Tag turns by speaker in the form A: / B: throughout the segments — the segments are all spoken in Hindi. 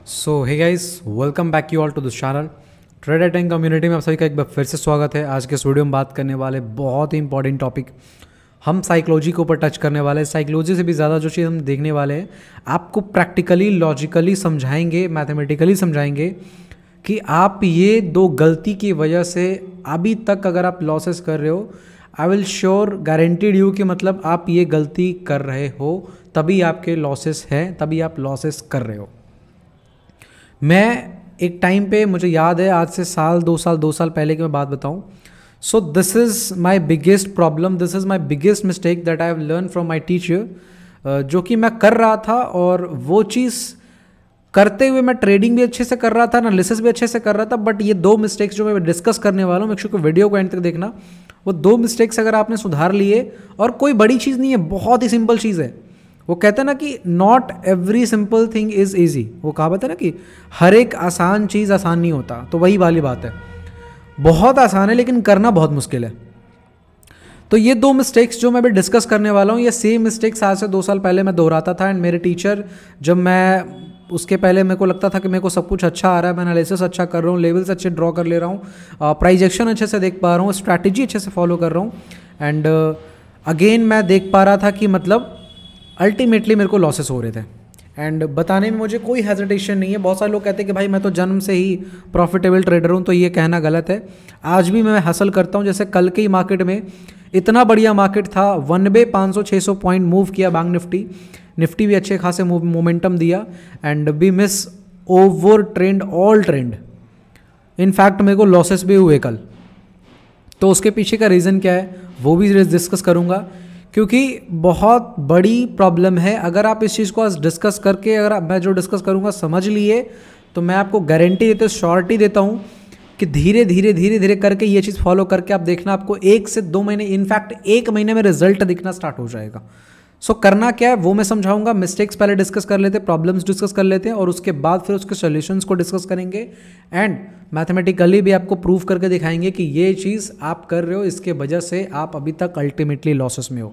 A: So hey guys, welcome back you all to this channel. Trader tank community में आप सभी का एक बार फिर से स्वागत है। आज के इस वीडियो में बात करने वाले बहुत ही इंपॉर्टेंट टॉपिक, हम साइकोलॉजी के ऊपर टच करने वाले हैं। साइकोलॉजी से भी ज़्यादा जो चीज़ हम देखने वाले हैं, आपको प्रैक्टिकली लॉजिकली समझाएंगे, मैथमेटिकली समझाएंगे कि आप ये दो गलती की वजह से अभी तक अगर आप लॉसेस कर रहे हो, I will sure guaranteed you कि मतलब आप ये गलती कर रहे हो, तभी आपके लॉसेस हैं, तभी आप लॉसेस कर रहे हो। मैं एक टाइम पे, मुझे याद है आज से दो साल पहले की मैं बात बताऊं। So this is my biggest problem, this is my biggest mistake that I have learn from my teacher. जो कि मैं कर रहा था, और वो चीज़ करते हुए मैं ट्रेडिंग भी अच्छे से कर रहा था, एनालिसिस भी अच्छे से कर रहा था। बट ये दो मिस्टेक्स जो मैं डिस्कस करने वाला हूँ, मेक श्योर वीडियो को एंड तक देखना। वो दो मिस्टेक्स अगर आपने सुधार लिए, और कोई बड़ी चीज़ नहीं है, बहुत ही सिंपल चीज़ है। वो कहते हैं ना कि not every simple thing is easy. वो कहावत है ना कि हर एक आसान चीज़ आसान नहीं होता। तो वही वाली बात है, बहुत आसान है लेकिन करना बहुत मुश्किल है। तो ये दो मिस्टेक्स जो मैं अभी डिस्कस करने वाला हूँ, ये सेम मिस्टेक्स आज से 2 साल पहले मैं दोहराता था। एंड मेरे टीचर, जब मैं उसके पहले मेरे को लगता था कि मेरे को सब कुछ अच्छा आ रहा है, मैं एनालिसिस अच्छा कर रहा हूँ, लेवल्स अच्छे ड्रॉ कर ले रहा हूँ, प्राइजेक्शन अच्छे से देख पा रहा हूँ, स्ट्रैटेजी अच्छे से फॉलो कर रहा हूँ। एंड अगेन मैं देख पा रहा था कि मतलब अल्टीमेटली मेरे को लॉसेस हो रहे थे। एंड बताने में मुझे कोई हेजिटेशन नहीं है। बहुत सारे लोग कहते हैं कि भाई मैं तो जन्म से ही प्रॉफिटेबल ट्रेडर हूँ, तो ये कहना गलत है। आज भी मैं हसल करता हूँ। जैसे कल के ही मार्केट में इतना बढ़िया मार्केट था, 500-600 पॉइंट मूव किया बैंक निफ्टी भी अच्छे खासे मोमेंटम दिया। And we miss over trend all trend. In fact मेरे को लॉसेस भी हुए कल। तो उसके पीछे का रीज़न क्या है वो भी डिस्कस करूँगा, क्योंकि बहुत बड़ी प्रॉब्लम है। अगर आप इस चीज़ को आज डिस्कस करके, अगर मैं जो डिस्कस करूँगा समझ लिए, तो मैं आपको गारंटी देता हूँ, श्योरिटी देता हूँ कि धीरे धीरे करके ये चीज़ फॉलो करके आप देखना, आपको 1 से 2 महीने, इनफैक्ट 1 महीने में रिजल्ट दिखना स्टार्ट हो जाएगा। सो करना क्या है वो मैं समझाऊंगा। मिस्टेक्स पहले डिस्कस कर लेते हैं, प्रॉब्लम्स डिस्कस कर लेते हैं, और उसके बाद फिर उसके सॉल्यूशंस को डिस्कस करेंगे। एंड मैथमेटिकली भी आपको प्रूव करके दिखाएंगे कि ये चीज़ आप कर रहे हो, इसके वजह से आप अभी तक अल्टीमेटली लॉसेस में हो।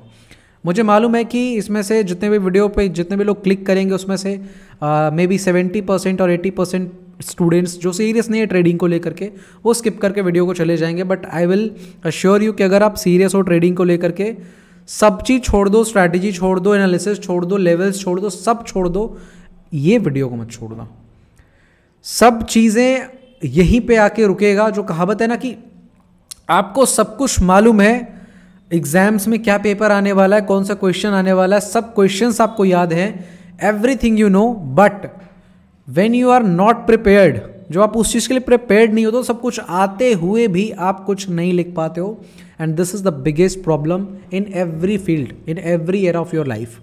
A: मुझे मालूम है कि इसमें से जितने भी वीडियो पे जितने भी लोग क्लिक करेंगे, उसमें से मे बी 70% और 80% स्टूडेंट्स जो सीरियस नहीं है ट्रेडिंग को लेकर के, वो स्किप करके वीडियो को चले जाएंगे। But I will assure you कि अगर आप सीरियस हो ट्रेडिंग को लेकर के, सब चीज़ छोड़ दो, स्ट्रैटेजी छोड़ दो, एनालिसिस छोड़ दो, लेवल्स छोड़ दो, सब छोड़ दो, ये वीडियो को मत छोड़ना। सब चीज़ें यहीं पे आके रुकेगा। जो कहावत है ना कि आपको सब कुछ मालूम है, एग्जाम्स में क्या पेपर आने वाला है, कौन सा क्वेश्चन आने वाला है, सब क्वेश्चंस आपको याद हैं, everything you know, but when you are not prepared, जो आप उस चीज़ के लिए प्रिपेयर्ड नहीं हो, तो सब कुछ आते हुए भी आप कुछ नहीं लिख पाते हो। And this is the biggest problem in every field, in every era of your life.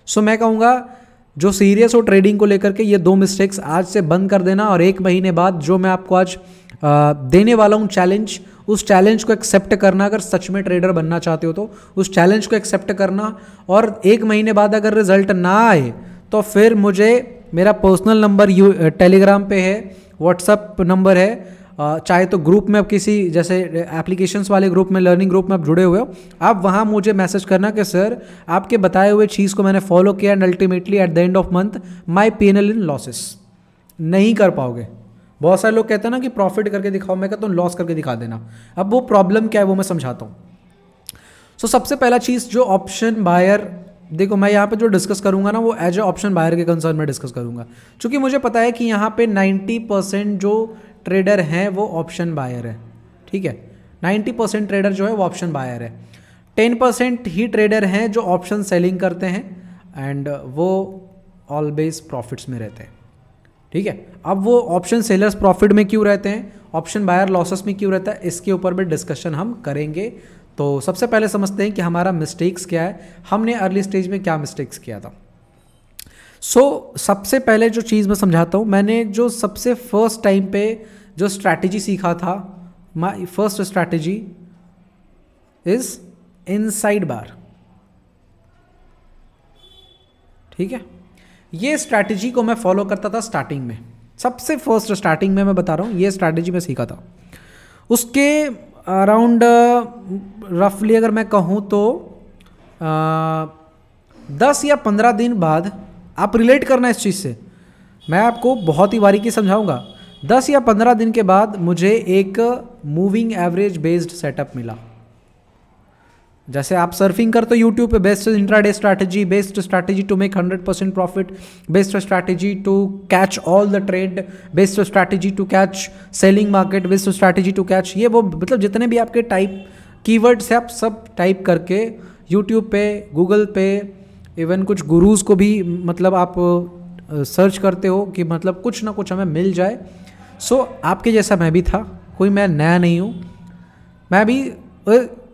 A: So मैं कहूँगा, जो सीरियस हो ट्रेडिंग को लेकर के, ये दो मिस्टेक्स आज से बंद कर देना। और 1 महीने बाद जो मैं आपको आज देने वाला हूँ चैलेंज, उस चैलेंज को एक्सेप्ट करना। अगर सच में ट्रेडर बनना चाहते हो तो उस चैलेंज को एक्सेप्ट करना, और 1 महीने बाद अगर रिजल्ट ना आए तो फिर मुझे, मेरा पर्सनल नंबर टेलीग्राम पे है, व्हाट्सअप नंबर है, चाहे तो ग्रुप में आप किसी जैसे एप्लीकेशंस वाले ग्रुप में, लर्निंग ग्रुप में आप जुड़े हुए हो, आप वहाँ मुझे मैसेज करना कि सर आपके बताए हुए चीज़ को मैंने फॉलो किया, and ultimately at the end of month my P&L in losses. नहीं कर पाओगे। बहुत सारे लोग कहते हैं ना कि प्रॉफिट करके दिखाओ, मैं कहता हूँ लॉस करके दिखा देना। अब वो प्रॉब्लम क्या है वो मैं समझाता हूँ। सो सबसे पहला चीज़, जो ऑप्शन बायर, देखो मैं यहाँ पे जो डिस्कस करूँगा ना, वो एज ए ऑप्शन बायर के कंसर्न में डिस्कस करूँगा, क्योंकि मुझे पता है कि यहाँ पे 90% जो ट्रेडर हैं वो ऑप्शन बायर है। ठीक है, 90% ट्रेडर जो है वो ऑप्शन बायर है। 10% ही ट्रेडर हैं जो ऑप्शन सेलिंग करते हैं, एंड वो ऑलवेज प्रॉफिट्स में रहते हैं। ठीक है, अब वो ऑप्शन सेलर्स प्रॉफिट में क्यों रहते हैं, ऑप्शन बायर लॉसेस में क्यों रहता है, इसके ऊपर भी डिस्कशन हम करेंगे। तो सबसे पहले समझते हैं कि हमारा मिस्टेक्स क्या है, हमने अर्ली स्टेज में क्या मिस्टेक्स किया था। सबसे पहले जो चीज़ मैं समझाता हूँ, मैंने जो सबसे फर्स्ट टाइम पे जो स्ट्रैटेजी सीखा था, my first strategy is inside bar. ठीक है, ये स्ट्रैटेजी को मैं फॉलो करता था स्टार्टिंग में, सबसे फर्स्ट स्टार्टिंग में मैं बता रहा हूँ, ये स्ट्रैटेजी मैं सीखा था। उसके अराउंड रफली अगर मैं कहूँ तो 10 या 15 दिन बाद, आप रिलेट करना इस चीज़ से, मैं आपको बहुत ही बारीकी समझाऊंगा। 10 या 15 दिन के बाद मुझे एक मूविंग एवरेज बेस्ड सेटअप मिला। जैसे आप सर्फिंग करते हो यूट्यूब पे, best intraday strategy, best strategy to make 100% profit, best strategy to catch all the trade, best strategy to catch selling market, best strategy to catch, ये वो मतलब जितने भी आपके टाइप कीवर्ड्स है आप सब टाइप करके यूट्यूब पे, गूगल पे, इवन कुछ गुरूज को भी मतलब आप सर्च करते हो कि मतलब कुछ ना कुछ हमें मिल जाए। सो आपके जैसा मैं भी था, कोई मैं नया नहीं हूँ, मैं भी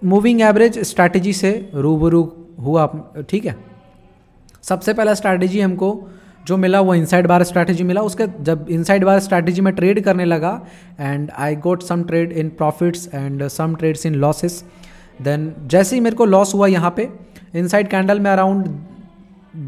A: मूविंग एवरेज स्ट्रैटेजी से रूबरू हुआ। ठीक है, सबसे पहला स्ट्रैटेजी हमको जो मिला वो इनसाइड बार स्ट्रैटेजी मिला। उसके जब इनसाइड बार स्ट्रैटेजी में ट्रेड करने लगा and I got some trade in profits and some trades in losses. Then जैसे ही मेरे को लॉस हुआ यहाँ पे इनसाइड कैंडल में अराउंड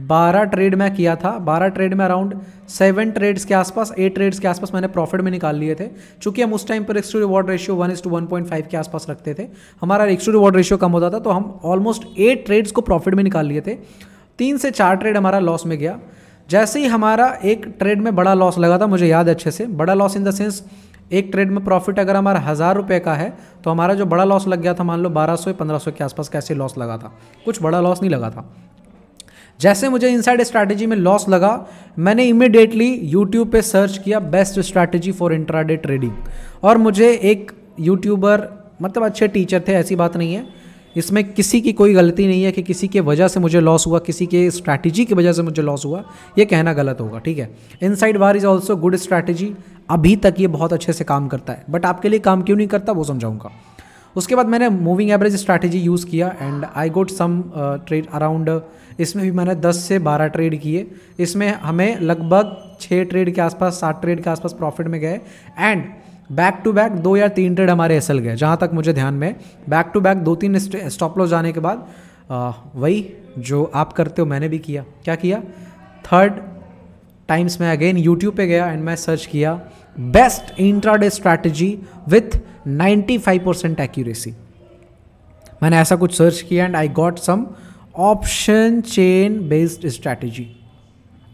A: 12 ट्रेड मैं किया था, 12 ट्रेड में अराउंड 7 ट्रेड्स के आसपास, 8 ट्रेड्स के आसपास मैंने प्रॉफिट में निकाल लिए थे। चूंकि हम उस टाइम पर रिस्क टू रिवॉर्ड रेशियो 1:1.5 के आसपास रखते थे, हमारा रिस्क टू रिवॉर्ड रेशियो कम होता था, तो हम ऑलमोस्ट 8 ट्रेड्स को प्रॉफिट में निकाल लिए थे। 3 से 4 ट्रेड हमारा लॉस में गया। जैसे ही हमारा एक ट्रेड में बड़ा लॉस लगा था, मुझे याद है अच्छे से, बड़ा लॉस इन द सेंस एक ट्रेड में प्रॉफिट अगर हमारा 1000 रुपये का है तो हमारा जो बड़ा लॉस लग गया था, मान लो 1200-1500 के आसपास कैसे लॉस लगा था, कुछ बड़ा लॉस नहीं लगा था। जैसे मुझे इनसाइड स्ट्रैटेजी में लॉस लगा, मैंने इमीडिएटली यूट्यूब पे सर्च किया best strategy for intraday trading, और मुझे एक यूट्यूबर मतलब अच्छे टीचर थे, ऐसी बात नहीं है, इसमें किसी की कोई गलती नहीं है कि किसी के वजह से मुझे लॉस हुआ, किसी के स्ट्रैटेजी की वजह से मुझे लॉस हुआ, ये कहना गलत होगा। ठीक है, inside bar is also good strategy, अभी तक ये बहुत अच्छे से काम करता है, बट आपके लिए काम क्यों नहीं करता वो समझाऊंगा। उसके बाद मैंने मूविंग एवरेज स्ट्रैटेजी यूज़ किया and I got some trade around, इसमें भी मैंने 10 से 12 ट्रेड किए। इसमें हमें लगभग 6 ट्रेड के आसपास, 7 ट्रेड के आसपास प्रॉफिट में गए एंड बैक टू बैक 2 या 3 ट्रेड हमारे एसएल गए, जहाँ तक मुझे ध्यान में। Back to back 2-3 stop loss जाने के बाद वही जो आप करते हो मैंने भी किया। क्या किया? 3rd टाइम्स मैं अगेन यूट्यूब पे गया एंड मैं सर्च किया best intraday strategy with 95% accuracy. मैंने ऐसा कुछ सर्च किया and I got some option chain based strategy,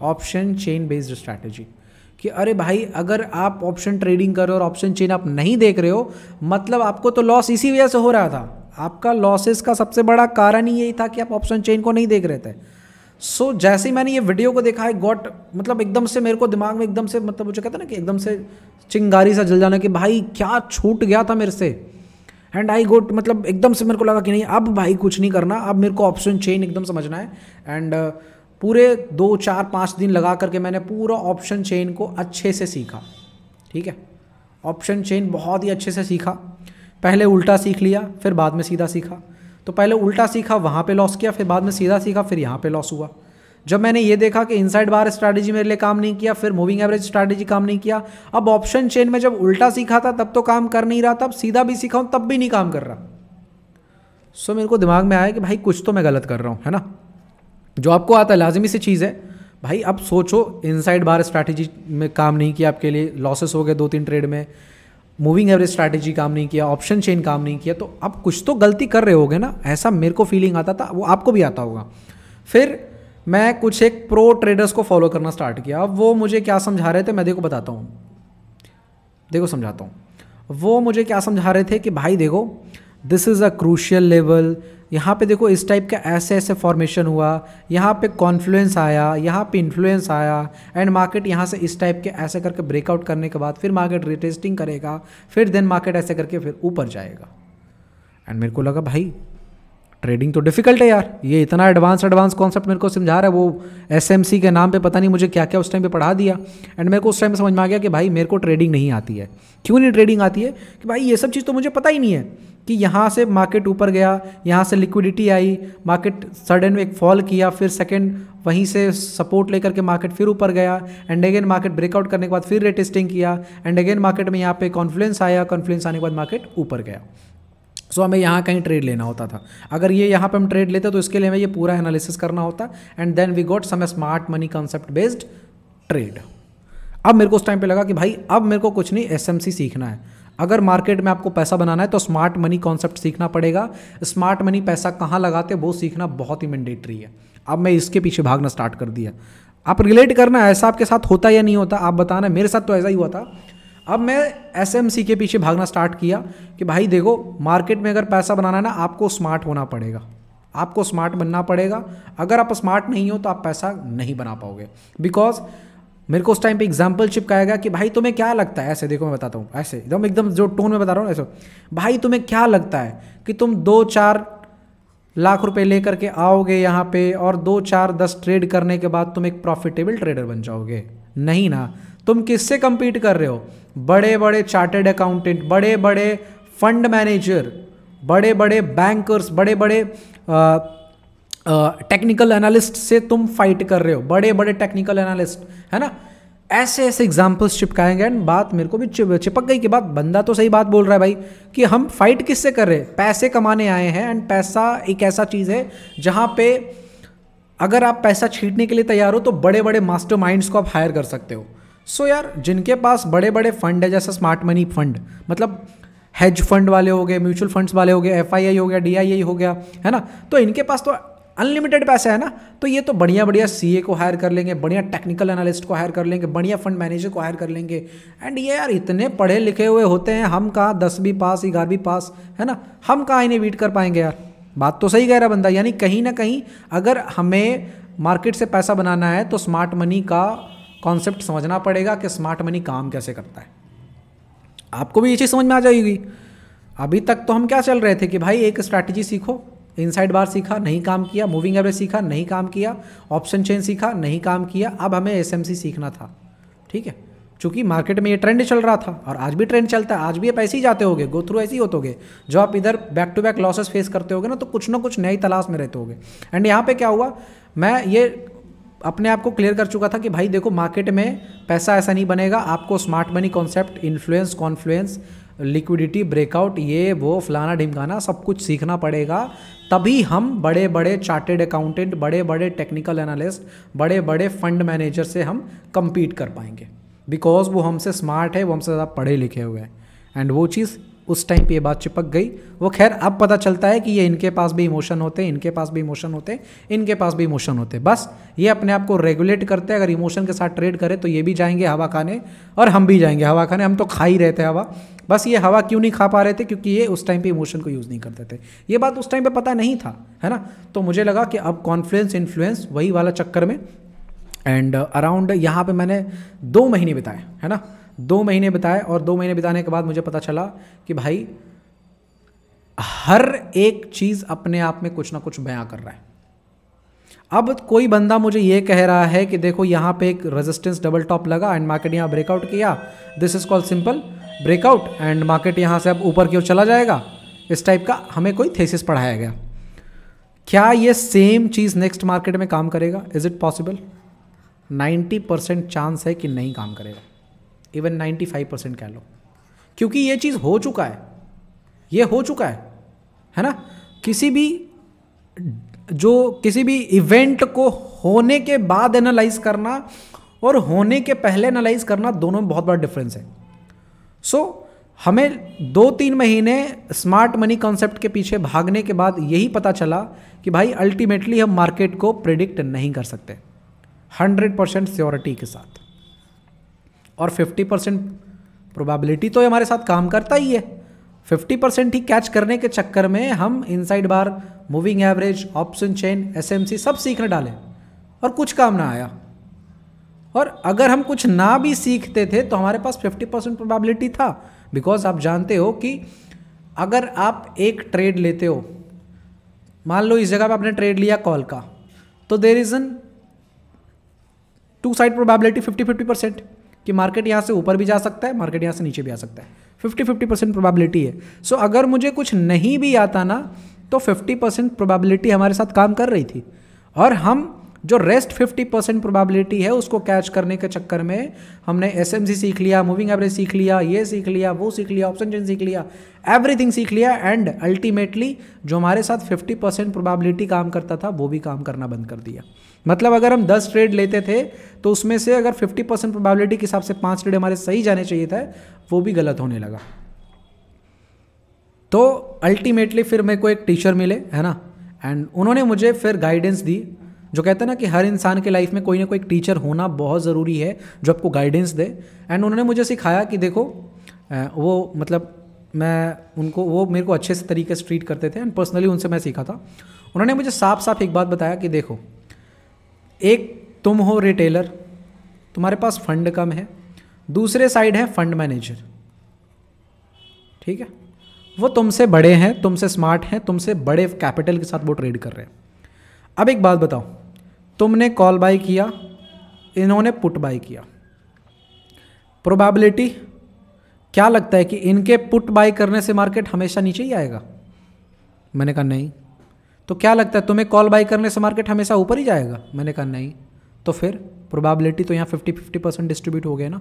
A: option chain based strategy, कि अरे भाई अगर आप ऑप्शन ट्रेडिंग कर रहे हो और ऑप्शन चेन आप नहीं देख रहे हो, मतलब आपको तो लॉस इसी वजह से हो रहा था। आपका लॉसेस का सबसे बड़ा कारण ही यही था कि आप ऑप्शन चेन को नहीं देख रहे थे। सो जैसे ही मैंने ये वीडियो को देखा, आई गॉट मतलब एकदम से मेरे को दिमाग में एकदम से मतलब मुझे कहता ना कि एकदम से चिंगारी सा जल जाना कि भाई क्या छूट गया था मेरे से। एंड आई गोट मतलब एकदम से मेरे को लगा कि नहीं अब भाई कुछ नहीं करना, अब मेरे को ऑप्शन चेन एकदम समझना है। एंड पूरे 2, 4, 5 दिन लगा करके मैंने पूरा ऑप्शन चेन को अच्छे से सीखा। ठीक है, ऑप्शन चेन बहुत ही अच्छे से सीखा। पहले उल्टा सीख लिया, फिर बाद में सीधा सीखा। तो पहले उल्टा सीखा, वहाँ पे लॉस किया, फिर बाद में सीधा सीखा, फिर यहाँ पे लॉस हुआ। जब मैंने ये देखा कि इनसाइड बार स्ट्रैटेजी मेरे लिए काम नहीं किया, फिर मूविंग एवरेज स्ट्रैटेजी काम नहीं किया, अब ऑप्शन चेन में जब उल्टा सीखा था तब तो काम कर नहीं रहा था, अब सीधा भी सीखा हूँ तब भी नहीं काम कर रहा। सो मेरे को दिमाग में आया कि भाई कुछ तो मैं गलत कर रहा हूँ, है ना। जो आपको आता है लाजिमी सी चीज़ है भाई। अब सोचो इनसाइड बार स्ट्रैटेजी में काम नहीं किया, आपके लिए लॉसेस हो गए 2-3 ट्रेड में, मूविंग एवरेज स्ट्रैटेजी काम नहीं किया, ऑप्शन चेन काम नहीं किया, तो अब कुछ तो गलती कर रहे होगे ना, ऐसा मेरे को फीलिंग आता था, वो आपको भी आता होगा। फिर मैं कुछ एक प्रो ट्रेडर्स को फॉलो करना स्टार्ट किया। अब वो मुझे क्या समझा रहे थे मैं देखो बताता हूँ, देखो समझाता हूँ। वो मुझे क्या समझा रहे थे कि भाई देखो this is a crucial level, यहाँ पे देखो इस टाइप का ऐसे ऐसे फॉर्मेशन हुआ, यहाँ पे कॉन्फ्लुएंस आया, यहाँ पे इन्फ्लुएंस आया, एंड मार्केट यहाँ से इस टाइप के ऐसे करके ब्रेकआउट करने के बाद फिर मार्केट रिटेस्टिंग करेगा, फिर देन मार्केट ऐसे करके फिर ऊपर जाएगा। एंड मेरे को लगा भाई ट्रेडिंग तो डिफिकल्ट है यार, ये इतना एडवांस कॉन्सेप्ट मेरे को समझा रहा है, वो एसएमसी के नाम पे पता नहीं मुझे क्या क्या उस टाइम पे पढ़ा दिया। एंड मेरे को उस टाइम पे समझ में आ गया कि भाई मेरे को ट्रेडिंग नहीं आती है। क्यों नहीं ट्रेडिंग आती है? कि भाई ये सब चीज़ तो मुझे पता ही नहीं है कि यहाँ से मार्केट ऊपर गया, यहाँ से लिक्विडिटी आई, मार्केट सडन में एक फॉल किया, फिर सेकेंड वहीं से सपोर्ट लेकर के मार्केट फिर ऊपर गया, एंड अगेन मार्केट ब्रेकआउट करने के बाद फिर रेटेस्टिंग किया, एंड अगेन मार्केट में यहाँ पे कॉन्फ्लुएंस आया, कॉन्फ्लुएंस आने के बाद मार्केट ऊपर गया। सो हमें यहाँ कहीं ट्रेड लेना होता था। अगर ये यहाँ पे हम ट्रेड लेते तो इसके लिए हमें ये पूरा एनालिसिस करना होता, and then we got some smart money concept based trade. अब मेरे को उस टाइम पे लगा कि भाई अब मेरे को कुछ नहीं एसएमसी सीखना है। अगर मार्केट में आपको पैसा बनाना है तो स्मार्ट मनी कॉन्सेप्ट सीखना पड़ेगा। स्मार्ट मनी पैसा कहाँ लगाते वो सीखना बहुत ही मैंडेटरी है। अब मैं इसके पीछे भागना स्टार्ट कर दिया। आप रिलेट करना, ऐसा आपके साथ होता या नहीं होता आप बताना। मेरे साथ तो ऐसा ही हुआ था। अब मैं एसएमसी के पीछे भागना स्टार्ट किया कि भाई देखो, मार्केट में अगर पैसा बनाना है ना, आपको स्मार्ट होना पड़ेगा, आपको स्मार्ट बनना पड़ेगा। अगर आप स्मार्ट नहीं हो तो आप पैसा नहीं बना पाओगे। बिकॉज मेरे को उस टाइम पे एग्जाम्पल चिपकाया गया कि भाई तुम्हें क्या लगता है, ऐसे देखो मैं बताता हूँ, ऐसे एकदम एकदम जो टोन में बता रहा हूँ ऐसे, भाई तुम्हें क्या लगता है कि तुम 2-4 लाख रुपए लेकर के आओगे यहाँ पे और 2-4-10 ट्रेड करने के बाद तुम एक प्रॉफिटेबल ट्रेडर बन जाओगे? नहीं ना। तुम किससे compete कर रहे हो? बड़े बड़े चार्टेड अकाउंटेंट, बड़े बड़े फंड मैनेजर, बड़े बड़े बैंकर्स, बड़े बड़े टेक्निकल एनालिस्ट से तुम फाइट कर रहे हो, बड़े बड़े टेक्निकल एनालिस्ट, है ना। ऐसे ऐसे एग्जाम्पल्स चिपकाएंगे एंड बात मेरे को भी चिपक गई कि बात, बंदा तो सही बात बोल रहा है भाई, कि हम फाइट किससे कर रहे हैं? पैसे कमाने आए हैं। एंड पैसा एक ऐसा चीज़ है जहाँ पे अगर आप पैसा छीटने के लिए तैयार हो तो बड़े बड़े मास्टरमाइंड्स को आप हायर कर सकते हो। सो यार, जिनके पास बड़े बड़े फंड है, जैसे स्मार्ट मनी फंड, मतलब हेज फंड वाले हो गए, म्यूचुअल फंड्स वाले हो गए, एफआईआई हो गया, डीआईआई हो गया, है ना, तो इनके पास तो अनलिमिटेड पैसा है ना। तो ये तो बढ़िया बढ़िया सीए को हायर कर लेंगे, बढ़िया टेक्निकल एनालिस्ट को हायर कर लेंगे, बढ़िया फंड मैनेजर को हायर कर लेंगे। एंड ये यार इतने पढ़े लिखे हुए होते हैं, हम कहाँ 10वीं पास 11वीं पास, है ना, हम कहाँ इन्हें बीट कर पाएंगे यार। बात तो सही कह रहा बंदा। यानी कहीं ना कहीं अगर हमें मार्केट से पैसा बनाना है तो स्मार्ट मनी का कॉन्सेप्ट समझना पड़ेगा कि स्मार्ट मनी काम कैसे करता है। आपको भी ये चीज़ समझ में आ जाएगी। अभी तक तो हम क्या चल रहे थे कि भाई एक स्ट्रैटेजी सीखो, इनसाइड बार सीखा, नहीं काम किया, मूविंग एवरेज सीखा, नहीं काम किया, ऑप्शन चेन सीखा, नहीं काम किया। अब हमें एसएमसी सीखना था, ठीक है, क्योंकि मार्केट में ये ट्रेंड चल रहा था और आज भी ट्रेंड चलता है, आज भी आप ऐसे ही जाते होगे, गो थ्रू ऐसे ही होते होगे। जो आप इधर back to back losses face करते होगे ना, तो कुछ ना कुछ नई तलाश में रहते होगे। एंड यहाँ पे क्या हुआ, मैं ये अपने आप को क्लियर कर चुका था कि भाई देखो, मार्केट में पैसा ऐसा नहीं बनेगा, आपको smart money concept, influence, Confluence, liquidity, breakout, ये वो फलाना ढिमकाना सब कुछ सीखना पड़ेगा। तभी हम बड़े बड़े चार्टेड अकाउंटेंट, बड़े बड़े टेक्निकल एनालिस्ट, बड़े बड़े फंड मैनेजर से हम compete कर पाएंगे। बिकॉज वो हमसे स्मार्ट है, वो हमसे ज़्यादा पढ़े लिखे हुए हैं। एंड वो चीज़ उस टाइम पे ये बात चिपक गई। वो खैर अब पता चलता है कि ये इनके पास भी इमोशन होते हैं, इनके पास भी इमोशन होते हैं, इनके पास भी इमोशन होते हैं। बस ये अपने आप को रेगुलेट करते हैं। अगर इमोशन के साथ ट्रेड करें तो ये भी जाएंगे हवा खाने और हम भी जाएंगे हवा खाने। हम तो खा ही रहे थे हवा, बस ये हवा क्यों नहीं खा पा रहे थे? क्योंकि ये उस टाइम पे इमोशन को यूज़ नहीं करते थे। ये बात उस टाइम पे पता नहीं था, है ना। तो मुझे लगा कि अब कॉन्फ्लुएंस, इन्फ्लुएंस, वही वाला चक्कर में एंड अराउंड यहाँ पे मैंने 2 महीने बिताए, है ना, 2 महीने बिताए। और 2 महीने बिताने के बाद मुझे पता चला कि भाई हर एक चीज़ अपने आप में कुछ ना कुछ बयां कर रहा है। अब कोई बंदा मुझे ये कह रहा है कि देखो यहाँ पे एक रेजिस्टेंस डबल टॉप लगा एंड मार्केट यहाँ ब्रेकआउट किया, this is called simple breakout, and market यहाँ से अब ऊपर की ओर चला जाएगा, इस टाइप का हमें कोई थेसिस पढ़ाया गया। क्या ये सेम चीज़ नेक्स्ट मार्केट में काम करेगा? Is it possible? 90% चांस है कि नहीं काम करेगा, इवन 95% कह लो, क्योंकि ये चीज़ हो चुका है, ये हो चुका है ना। किसी भी इवेंट को होने के बाद एनालाइज करना और होने के पहले एनालाइज करना, दोनों में बहुत बड़ा डिफरेंस है। सो हमें 2-3 महीने स्मार्ट मनी कॉन्सेप्ट के पीछे भागने के बाद यही पता चला कि भाई अल्टीमेटली हम मार्केट को प्रिडिक्ट नहीं कर सकते 100% श्योरिटी के साथ, और 50% प्रोबेबिलिटी तो हमारे साथ काम करता ही है। 50% ही कैच करने के चक्कर में हम inside bar, moving average, option chain, SMC सब सीखने डाले और कुछ काम ना आया। और अगर हम कुछ ना भी सीखते थे तो हमारे पास 50% प्रोबेबिलिटी था। बिकॉज आप जानते हो कि अगर आप एक ट्रेड लेते हो, मान लो इस जगह पे आपने ट्रेड लिया कॉल का, तो there is an 2 side probability 50-50% कि मार्केट यहाँ से ऊपर भी जा सकता है, मार्केट यहाँ से नीचे भी आ सकता है। 50-50% प्रोबेबिलिटी है। सो अगर मुझे कुछ नहीं भी आता ना, तो 50% प्रोबेबिलिटी हमारे साथ काम कर रही थी, और हम जो रेस्ट 50% प्रोबेबिलिटी है उसको कैच करने के चक्कर में हमने एसएमसी सीख लिया, मूविंग एवरेज सीख लिया, ये सीख लिया, वो सीख लिया, ऑप्शन चेन सीख लिया, एवरीथिंग सीख लिया। एंड अल्टीमेटली जो हमारे साथ 50% प्रोबेबिलिटी काम करता था वो भी काम करना बंद कर दिया। मतलब अगर हम 10 ट्रेड लेते थे तो उसमें से अगर 50% प्रोबेबिलिटी के हिसाब से 5 ट्रेड हमारे सही जाने चाहिए था, वो भी गलत होने लगा। तो अल्टीमेटली फिर मेरे को एक टीचर मिले, है ना, एंड उन्होंने मुझे फिर गाइडेंस दी जो कहते हैं ना कि हर इंसान के लाइफ में कोई ना कोई टीचर होना बहुत ज़रूरी है जो आपको गाइडेंस दे। एंड उन्होंने मुझे सिखाया कि देखो वो मतलब मैं उनको, वो मेरे को अच्छे से तरीके से ट्रीट करते थे एंड पर्सनली उनसे मैं सीखा था। उन्होंने मुझे साफ साफ एक बात बताया कि देखो, एक तुम हो रिटेलर, तुम्हारे पास फंड कम है, दूसरे साइड है फंड मैनेजर, ठीक है, वो तुमसे बड़े हैं, तुमसे स्मार्ट हैं, तुमसे बड़े कैपिटल के साथ वो ट्रेड कर रहे हैं। अब एक बात बताओ, तुमने कॉल बाय किया, इन्होंने पुट बाय किया, प्रोबेबिलिटी क्या लगता है कि इनके पुट बाय करने से मार्केट हमेशा नीचे ही आएगा? मैंने कहा नहीं। तो क्या लगता है तुम्हें कॉल बाय करने से मार्केट हमेशा ऊपर ही जाएगा? मैंने कहा नहीं। तो फिर प्रोबेबिलिटी तो यहाँ 50-50% डिस्ट्रीब्यूट हो गया ना।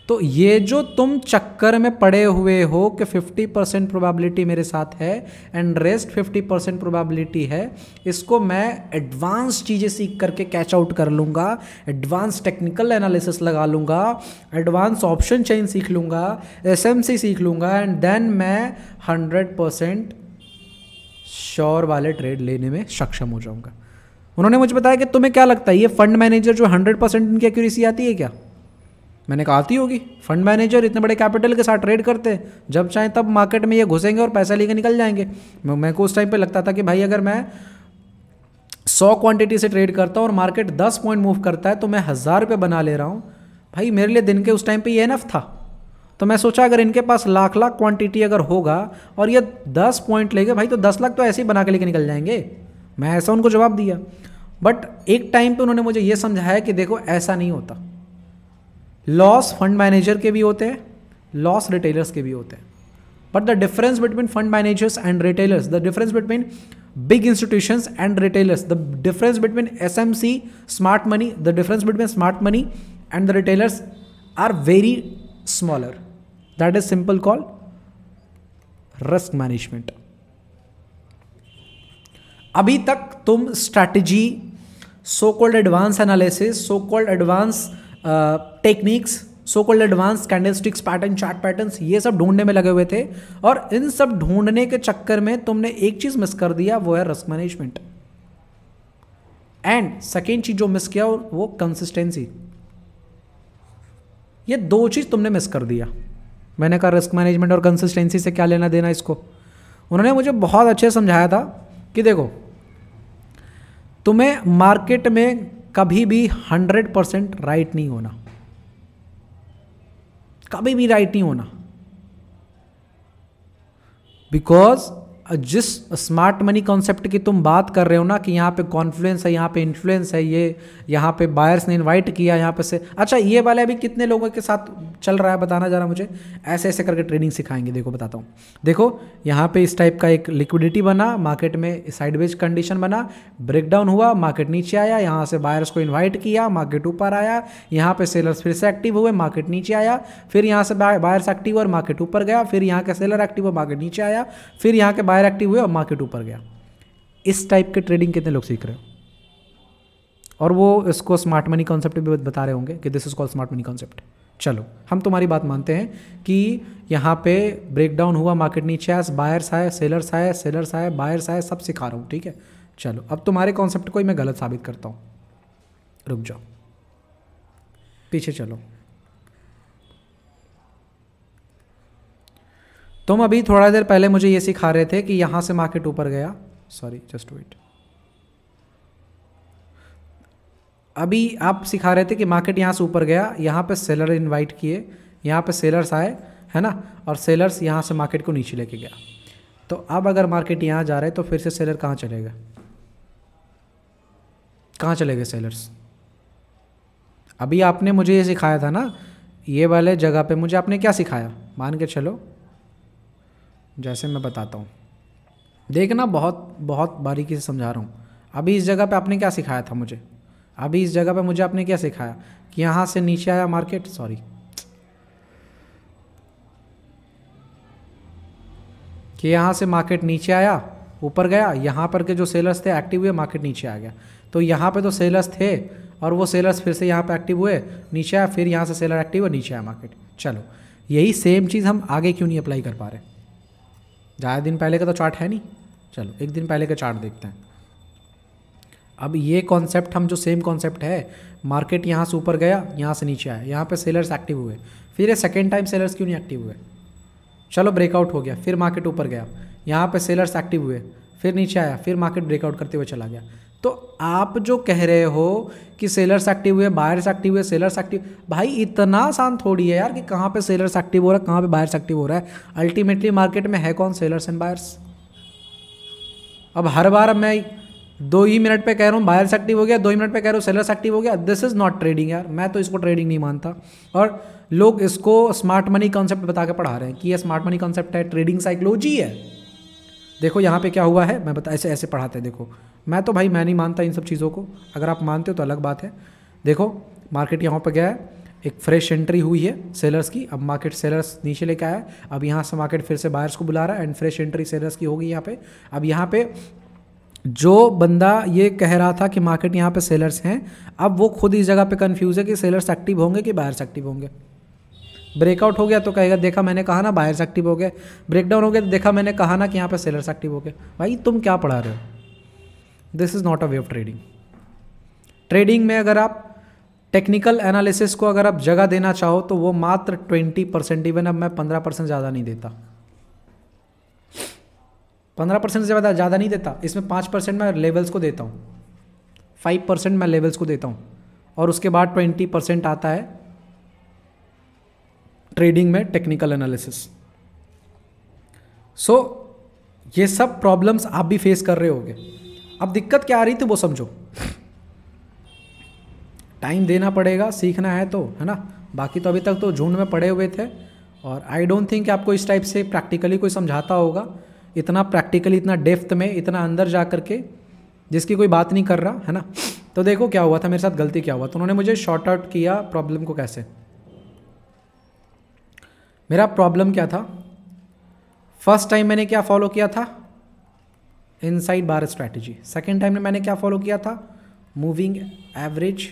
A: तो ये जो तुम चक्कर में पड़े हुए हो कि 50% प्रोबेबिलिटी मेरे साथ है एंड रेस्ट 50% प्रोबेबिलिटी है, इसको मैं एडवांस चीज़ें सीख करके कैच आउट कर लूँगा, एडवांस टेक्निकल एनालिसिस लगा लूँगा, एडवांस ऑप्शन चेन सीख लूँगा, एसएमसी सीख लूँगा एंड देन मैं 100% श्योर वाले ट्रेड लेने में सक्षम हो जाऊँगा। उन्होंने मुझे बताया कि तुम्हें क्या लगता है ये फंड मैनेजर जो 100% इनकी एक्यूरेसी आती है क्या? मैंने कहा आती होगी। फंड मैनेजर इतने बड़े कैपिटल के साथ ट्रेड करते हैं, जब चाहे तब मार्केट में ये घुसेंगे और पैसा लेके निकल जाएंगे। मेरे को उस टाइम पे लगता था कि भाई अगर मैं 100 क्वांटिटी से ट्रेड करता हूँ और मार्केट 10 पॉइंट मूव करता है तो मैं 1000 रुपये बना ले रहा हूँ, भाई मेरे लिए दिन के उस टाइम पर ये एनफ था। तो मैं सोचा अगर इनके पास लाख लाख क्वांटिटी अगर होगा और ये 10 पॉइंट लेंगे, भाई तो 10 लाख तो ऐसे ही बना के लेके निकल जाएंगे। मैं ऐसा उनको जवाब दिया। बट एक टाइम पे उन्होंने मुझे ये समझाया कि देखो ऐसा नहीं होता, लॉस फंड मैनेजर के भी होते हैं, लॉस रिटेलर्स के भी होते हैं। But the difference between fund managers and retailers, the difference between big institutions and retailers, the difference between SMC smart money, the difference between smart money and the retailers are very smaller. That is simple call risk management. अभी तक तुम strategy, so called advance analysis, so called advance techniques, so called advance candlesticks pattern, chart patterns, ये सब ढूंढने में लगे हुए थे और इन सब ढूंढने के चक्कर में तुमने एक चीज मिस कर दिया, वो है रिस्क मैनेजमेंट। एंड सेकेंड चीज जो मिस किया वो कंसिस्टेंसी। ये दो चीज तुमने मिस कर दिया। मैंने कहा रिस्क मैनेजमेंट और कंसिस्टेंसी से क्या लेना देना इसको। उन्होंने मुझे बहुत अच्छे से समझाया था कि देखो तुम्हें मार्केट में कभी भी 100% राइट नहीं होना, कभी भी राइट नहीं होना। बिकॉज जिस स्मार्ट मनी कॉन्सेप्ट की तुम बात कर रहे हो ना कि यहाँ पे कॉन्फ्लुएंस है, यहाँ पे इन्फ्लुएंस है, ये यहाँ पे बायर्स ने इनवाइट किया, यहाँ पे से अच्छा ये वाला अभी कितने लोगों के साथ चल रहा है बताना जरा मुझे। ऐसे ऐसे करके ट्रेडिंग सिखाएंगे, देखो बताता हूँ। देखो यहाँ पे इस टाइप का एक लिक्विडिटी बना, मार्केट में साइडवेज कंडीशन बना, ब्रेकडाउन हुआ, मार्केट नीचे आया, यहाँ से बायर्स को इन्वाइट किया, मार्केट ऊपर आया, यहाँ पे सेलर्स फिर से एक्टिव हुए, मार्केट नीचे आया, फिर यहाँ से बायर्स एक्टिव और मार्केट ऊपर गया, फिर यहाँ के सेलर एक्टिव हुआ, मार्केट नीचे आया, फिर यहाँ के बायर एक्टिव हुए और मार्केट ऊपर गया। इस टाइप के ट्रेडिंग कितने लोग सीख रहे हो? और वो इसको स्मार्ट मनी कॉन्सेप्ट भी बता रहे होंगे कि this is called smart money concept. चलो हम तुम्हारी बात मानते हैं कि यहाँ पे ब्रेकडाउन हुआ, मार्केट नीचे आया, बायर्स आए, सेलर्स आए, सेलर्स आए, बायर्स आए, सब सिखा रहा हूँ, ठीक है। चलो अब तुम्हारे कॉन्सेप्ट को ही मैं गलत साबित करता हूँ। रुक जाओ, पीछे चलो। तुम अभी थोड़ा देर पहले मुझे ये सिखा रहे थे कि यहां से मार्केट ऊपर गया, सॉरी जस्ट वेट। अभी आप सिखा रहे थे कि मार्केट यहां से ऊपर गया, यहां पे सेलर इनवाइट किए, यहां पे सेलर्स आए, है ना, और सेलर्स यहां से मार्केट को नीचे लेके गया। तो अब अगर मार्केट यहां जा रहा है तो फिर से सेलर कहां चलेगा? कहां चले गए सेलर्स? अभी आपने मुझे ये सिखाया था ना, ये वाले जगह पे मुझे आपने क्या सिखाया, मान के चलो जैसे मैं बताता हूँ, देखना बहुत बहुत बारीकी से समझा रहा हूँ। अभी इस जगह पे आपने क्या सिखाया था मुझे, अभी इस जगह पे मुझे आपने क्या सिखाया कि यहाँ से नीचे आया मार्केट, सॉरी कि यहाँ से मार्केट नीचे आया, ऊपर गया, यहाँ पर के जो सेलर्स थे एक्टिव हुए, मार्केट नीचे आ गया। तो यहाँ पे तो सेलर्स थे और वो सेलर्स फिर से यहाँ पे एक्टिव हुए, नीचे आया, फिर यहाँ से सेलर एक्टिव हुए, नीचे आया मार्केट। चलो यही सेम चीज़ हम आगे क्यों नहीं अप्लाई कर पा रहे? ज़्यादा दिन पहले का तो चार्ट है नहीं, चलो एक दिन पहले का चार्ट देखते हैं। अब ये कॉन्सेप्ट हम जो सेम कॉन्सेप्ट है, मार्केट यहाँ से ऊपर गया, यहाँ से नीचे आया, यहाँ पे सेलर्स एक्टिव हुए, फिर ये सेकेंड टाइम सेलर्स क्यों नहीं एक्टिव हुए? चलो ब्रेकआउट हो गया, फिर मार्केट ऊपर गया, यहाँ पे सेलर्स एक्टिव हुए, फिर नीचे आया, फिर मार्केट ब्रेकआउट करते हुए चला गया। तो आप जो कह रहे हो कि सेलर्स एक्टिव हुए, बायर्स एक्टिव हुए, सेलर्स एक्टिव, भाई इतना आसान थोड़ी है यार कि कहाँ पे सेलर्स एक्टिव हो रहा है, कहाँ पे बायर्स एक्टिव हो रहा है। अल्टीमेटली मार्केट में है कौन? Sellers and buyers. अब हर बार मैं 2 ही मिनट पे कह रहा हूँ बायर्स एक्टिव हो गया, 2 ही मिनट पे कह रहा हूँ सेलर्स एक्टिव हो गया, दिस इज़ नॉट ट्रेडिंग यार। मैं तो इसको ट्रेडिंग नहीं मानता। और लोग इसको स्मार्ट मनी कॉन्सेप्ट बता के पढ़ा रहे हैं कि ये स्मार्ट मनी कॉन्सेप्ट है, ट्रेडिंग साइकोलॉजी है। देखो यहाँ पे क्या हुआ है, मैं बता, ऐसे ऐसे पढ़ाते हैं। देखो मैं तो भाई मैं नहीं मानता इन सब चीज़ों को, अगर आप मानते हो तो अलग बात है। देखो मार्केट यहाँ पर गया है, एक फ्रेश एंट्री हुई है सेलर्स की, अब मार्केट सेलर्स नीचे लेके आया है, अब यहाँ से मार्केट फिर से बायर्स को बुला रहा है एंड फ्रेश एंट्री सेलर्स की होगी यहाँ पे। अब यहाँ पे जो बंदा ये कह रहा था कि मार्केट यहाँ पे सेलर्स हैं, अब वो खुद इस जगह पे कंफ्यूज है कि सेलर्स एक्टिव होंगे कि बायर्स एक्टिव होंगे। ब्रेकआउट हो गया तो कहेगा देखा मैंने कहा ना बायर्स एक्टिव हो गए, ब्रेकडाउन हो गया तो देखा मैंने कहा ना कि यहाँ पे सेलर्स एक्टिव हो गए। भाई तुम क्या पढ़ा रहे हो? This is not a way of trading. Trading में अगर आप टेक्निकल एनालिसिस को अगर आप जगह देना चाहो तो वो मात्र 20%, इवन अब मैं 15% ज़्यादा नहीं देता, 15% से ज़्यादा नहीं देता। इसमें 5% मैं लेवल्स को देता हूँ, 5% मैं लेवल्स को देता हूँ, और उसके बाद 20% आता है ट्रेडिंग में टेक्निकल एनालिसिस। सो ये सब प्रॉब्लम्स आप भी फेस कर रहे होगे। अब दिक्कत क्या आ रही थी वो समझो। टाइम देना पड़ेगा, सीखना है तो, है ना। बाकी तो अभी तक तो झुंड में पड़े हुए थे, और आई डोंट थिंक आपको इस टाइप से प्रैक्टिकली कोई समझाता होगा, इतना प्रैक्टिकली, इतना डेप्थ में, इतना अंदर जा करके, जिसकी कोई बात नहीं कर रहा, है ना। तो देखो क्या हुआ था मेरे साथ, गलती क्या हुआ। तो उन्होंने मुझे शॉर्ट आउट किया प्रॉब्लम को कैसे। मेरा प्रॉब्लम क्या था, फर्स्ट टाइम मैंने क्या फॉलो किया था, inside bar strategy. Second time में मैंने क्या फॉलो किया था, moving average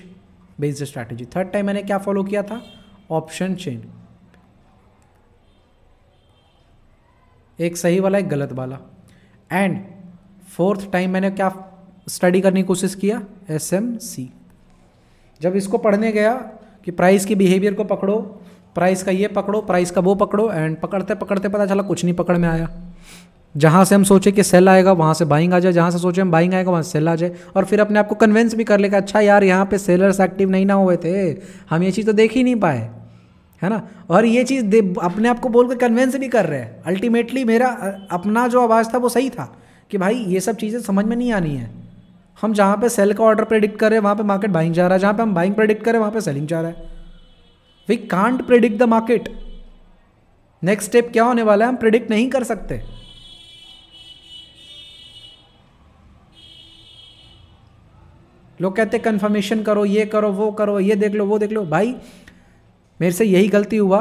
A: based strategy. Third time मैंने क्या फॉलो किया था, ऑप्शन चेन, एक सही वाला एक गलत वाला। एंड फोर्थ टाइम मैंने क्या स्टडी करने की कोशिश किया, SMC। जब इसको पढ़ने गया कि प्राइस की बिहेवियर को पकड़ो, प्राइस का ये पकड़ो, प्राइस का वो पकड़ो, एंड पकड़ते पकड़ते पता चला कुछ नहीं पकड़ में आया। जहाँ से हम सोचे कि सेल आएगा वहाँ से बाइंग आ जाए, जहाँ से सोचे हम बाइंग आएगा वहाँ से सेल आ जाए, और फिर अपने आप को कन्विंस भी कर लेगा, अच्छा यार यहाँ पे सेलर्स एक्टिव नहीं ना हुए थे, हम ये चीज़ तो देख ही नहीं पाए, है ना। और ये चीज़ अपने आप को बोल कर कन्विंस भी कर रहे हैं। अल्टीमेटली मेरा अपना जो आवाज़ था वो सही था कि भाई ये सब चीज़ें समझ में नहीं आनी है। हम जहाँ पे सेल का ऑर्डर प्रेडिक्ट कर रहे हैं वहाँ पे मार्केट बाइंग जा रहा है, जहाँ पे हम बाइंग प्रेडिक्ट कर रहे हैं वहाँ पे सेलिंग जा रहा है। We can't predict the market. Next step क्या होने वाला है हम प्रेडिक्ट नहीं कर सकते। लोग कहते हैं कंफर्मेशन करो, ये करो, वो करो, ये देख लो, वो देख लो। भाई मेरे से यही गलती हुआ।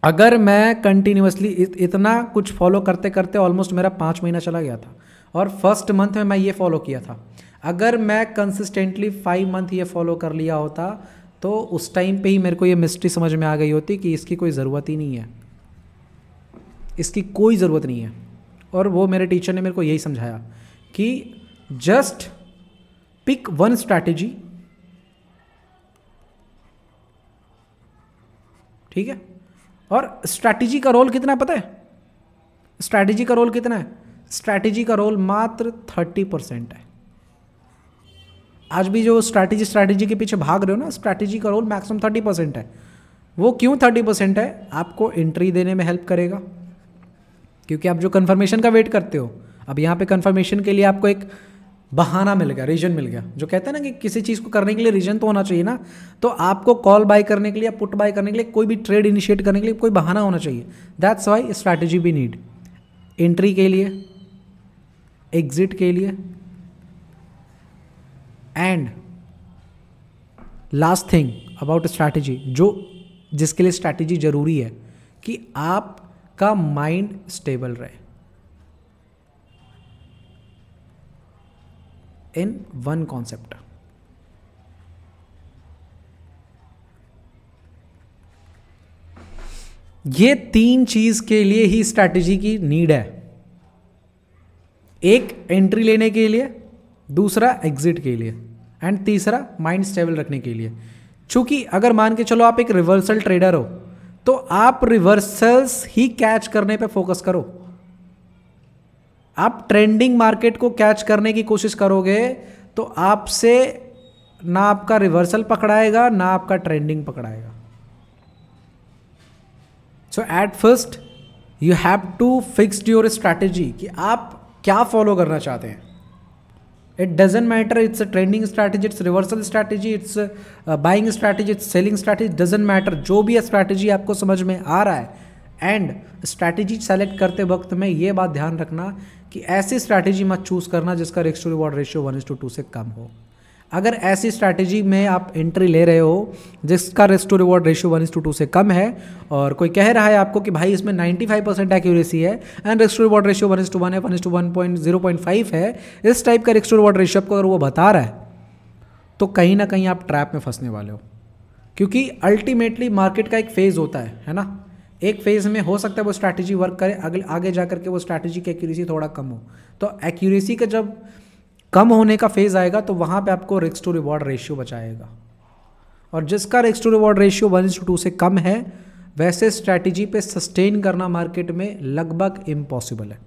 A: अगर मैं कंटिन्यूसली इतना कुछ फॉलो करते करते ऑलमोस्ट मेरा 5 महीना चला गया था, और फर्स्ट मंथ में मैं ये फॉलो किया था। अगर मैं कंसिस्टेंटली 5 मंथ ये फॉलो कर लिया होता तो उस टाइम पे ही मेरे को ये मिस्ट्री समझ में आ गई होती कि इसकी कोई ज़रूरत ही नहीं है, इसकी कोई ज़रूरत नहीं है। और वो मेरे टीचर ने मेरे को यही समझाया कि जस्ट पिक वन स्ट्रैटेजी, ठीक है। और स्ट्रैटेजी का रोल कितना है पता है? स्ट्रैटेजी का रोल कितना है? स्ट्रैटेजी का रोल मात्र 30% है। आज भी जो स्ट्रैटेजी के पीछे भाग रहे हो ना, स्ट्रैटेजी का रोल मैक्सिमम 30% है। वो क्यों 30% है? आपको एंट्री देने में हेल्प करेगा, क्योंकि आप जो कंफर्मेशन का वेट करते हो, अब यहाँ पे कंफर्मेशन के लिए आपको एक बहाना मिल गया, रीजन मिल गया। जो कहते हैं ना कि किसी चीज़ को करने के लिए रीजन तो होना चाहिए ना, तो आपको कॉल बाय करने के लिए, पुट बाय करने के लिए, कोई भी ट्रेड इनिशिएट करने के लिए कोई बहाना होना चाहिए। That's why strategy we need. Entry के लिए, एग्जिट के लिए, and last thing about strategy, जो जिसके लिए स्ट्रैटेजी जरूरी है कि आपका माइंड स्टेबल रहे इन वन कॉन्सेप्ट। ये 3 चीज के लिए ही स्ट्रैटेजी की नीड है। एक, एंट्री लेने के लिए, दूसरा एग्जिट के लिए, एंड तीसरा माइंड स्टेबल रखने के लिए। चूंकि अगर मान के चलो आप एक रिवर्सल ट्रेडर हो तो आप रिवर्सल्स ही कैच करने पे फोकस करो। आप ट्रेंडिंग मार्केट को कैच करने की कोशिश करोगे तो आपसे ना आपका रिवर्सल पकड़ाएगा ना आपका ट्रेंडिंग पकड़ाएगा। So at first you have to fixed your strategy कि आप क्या फॉलो करना चाहते हैं। It doesn't matter it's a trending strategy, it's reversal strategy, it's buying strategy, it's selling strategy, doesn't matter. जो भी स्ट्रैटेजी आपको समझ में आ रहा है, एंड स्ट्रैटेजी सेलेक्ट करते वक्त में ये बात ध्यान रखना कि ऐसी स्ट्रैटेजी मत चूज करना जिसका रिस्क टू रिवॉर्ड रेशियो 1:2 से कम हो। अगर ऐसी स्ट्रैटेजी में आप एंट्री ले रहे हो जिसका रिस्क टू रिवॉर्ड रेशियो 1:2 से कम है और कोई कह रहा है आपको कि भाई इसमें 95% एक्यूरेसी है and risk to reward ratio 1:1 है, 1:1.0.5 है, इस टाइप का रिस्क टू रिवॉर्ड रेशियो आपको अगर वो बता रहा है तो कहीं ना कहीं आप ट्रैप में फंसने वाले हो। क्योंकि अल्टीमेटली मार्केट का एक फेज होता है ना। एक फेज में हो सकता है वो स्ट्रैटेजी वर्क करे, आगे जा करके वो स्ट्रैटेजी की एक्यूरेसी थोड़ा कम हो। तो एक्यूरेसी का जब कम होने का फेज आएगा तो वहां पे आपको रिस्क टू रिवॉर्ड रेशियो बचाएगा, और जिसका रिस्क टू रिवॉर्ड रेशियो 1:2 से कम है वैसे स्ट्रैटेजी पे सस्टेन करना मार्केट में लगभग इम्पॉसिबल है।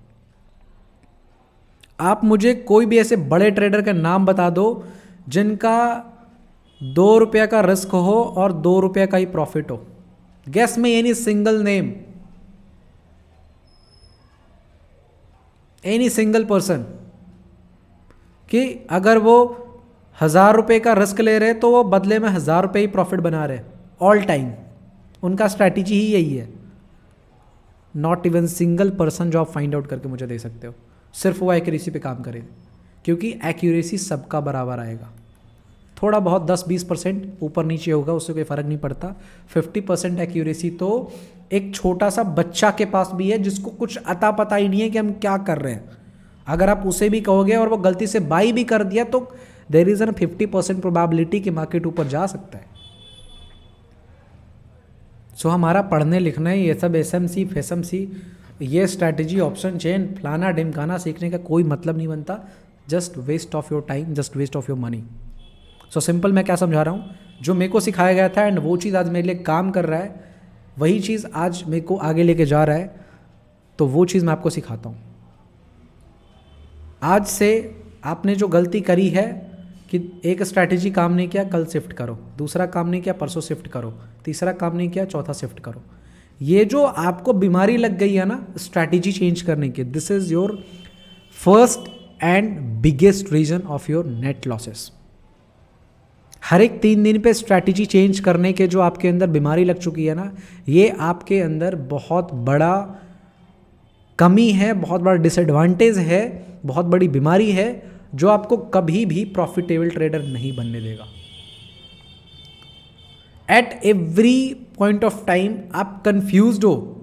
A: आप मुझे कोई भी ऐसे बड़े ट्रेडर का नाम बता दो जिनका 2 रुपये का रिस्क हो और 2 रुपये का ही प्रॉफिट हो। Guess me any single name, any single person, कि अगर वो 1000 रुपये का रिस्क ले रहे तो वो बदले में 1000 रुपये ही प्रॉफिट बना रहे ऑल टाइम। उनका स्ट्रैटेजी ही यही है। नॉट इवन सिंगल पर्सन जो आप फाइंड आउट करके मुझे दे सकते हो, सिर्फ वो एक्यूरेसी पे काम करेगा। क्योंकि एक्यूरेसी सबका बराबर आएगा, थोड़ा बहुत 10-20% ऊपर नीचे होगा उससे कोई फ़र्क नहीं पड़ता। 50% एक्यूरेसी तो एक छोटा सा बच्चा के पास भी है जिसको कुछ अता पता ही नहीं है कि हम क्या कर रहे हैं। अगर आप उसे भी कहोगे और वो गलती से बाई भी कर दिया तो देयर इज एन 50% प्रोबेबिलिटी कि मार्केट ऊपर जा सकता है। सो हमारा पढ़ने लिखना ये सब एसएमसी फेसएमसी ये स्ट्रैटेजी ऑप्शन चेन फलाना ढिमकाना सीखने का कोई मतलब नहीं बनता। Just waste of your time, just waste of your money. So simple मैं क्या समझा रहा हूँ, जो मेरे को सिखाया गया था एंड वो चीज़ आज मेरे लिए काम कर रहा है, वही चीज़ आज मेरे को आगे लेके जा रहा है, तो वो चीज़ मैं आपको सिखाता हूँ। आज से आपने जो गलती करी है कि एक स्ट्रैटेजी काम नहीं किया कल शिफ्ट करो, दूसरा काम नहीं किया परसों शिफ्ट करो, तीसरा काम नहीं किया चौथा शिफ्ट करो। ये जो आपको बीमारी लग गई है ना स्ट्रैटेजी चेंज करने की, this is your first and biggest reason of your net losses. हर एक 3 दिन पे स्ट्रैटेजी चेंज करने के जो आपके अंदर बीमारी लग चुकी है ना, ये आपके अंदर बहुत बड़ा कमी है, बहुत बड़ा डिसएडवांटेज है, बहुत बड़ी बीमारी है जो आपको कभी भी प्रॉफिटेबल ट्रेडर नहीं बनने देगा। Eight every point of time आप कंफ्यूज्ड हो।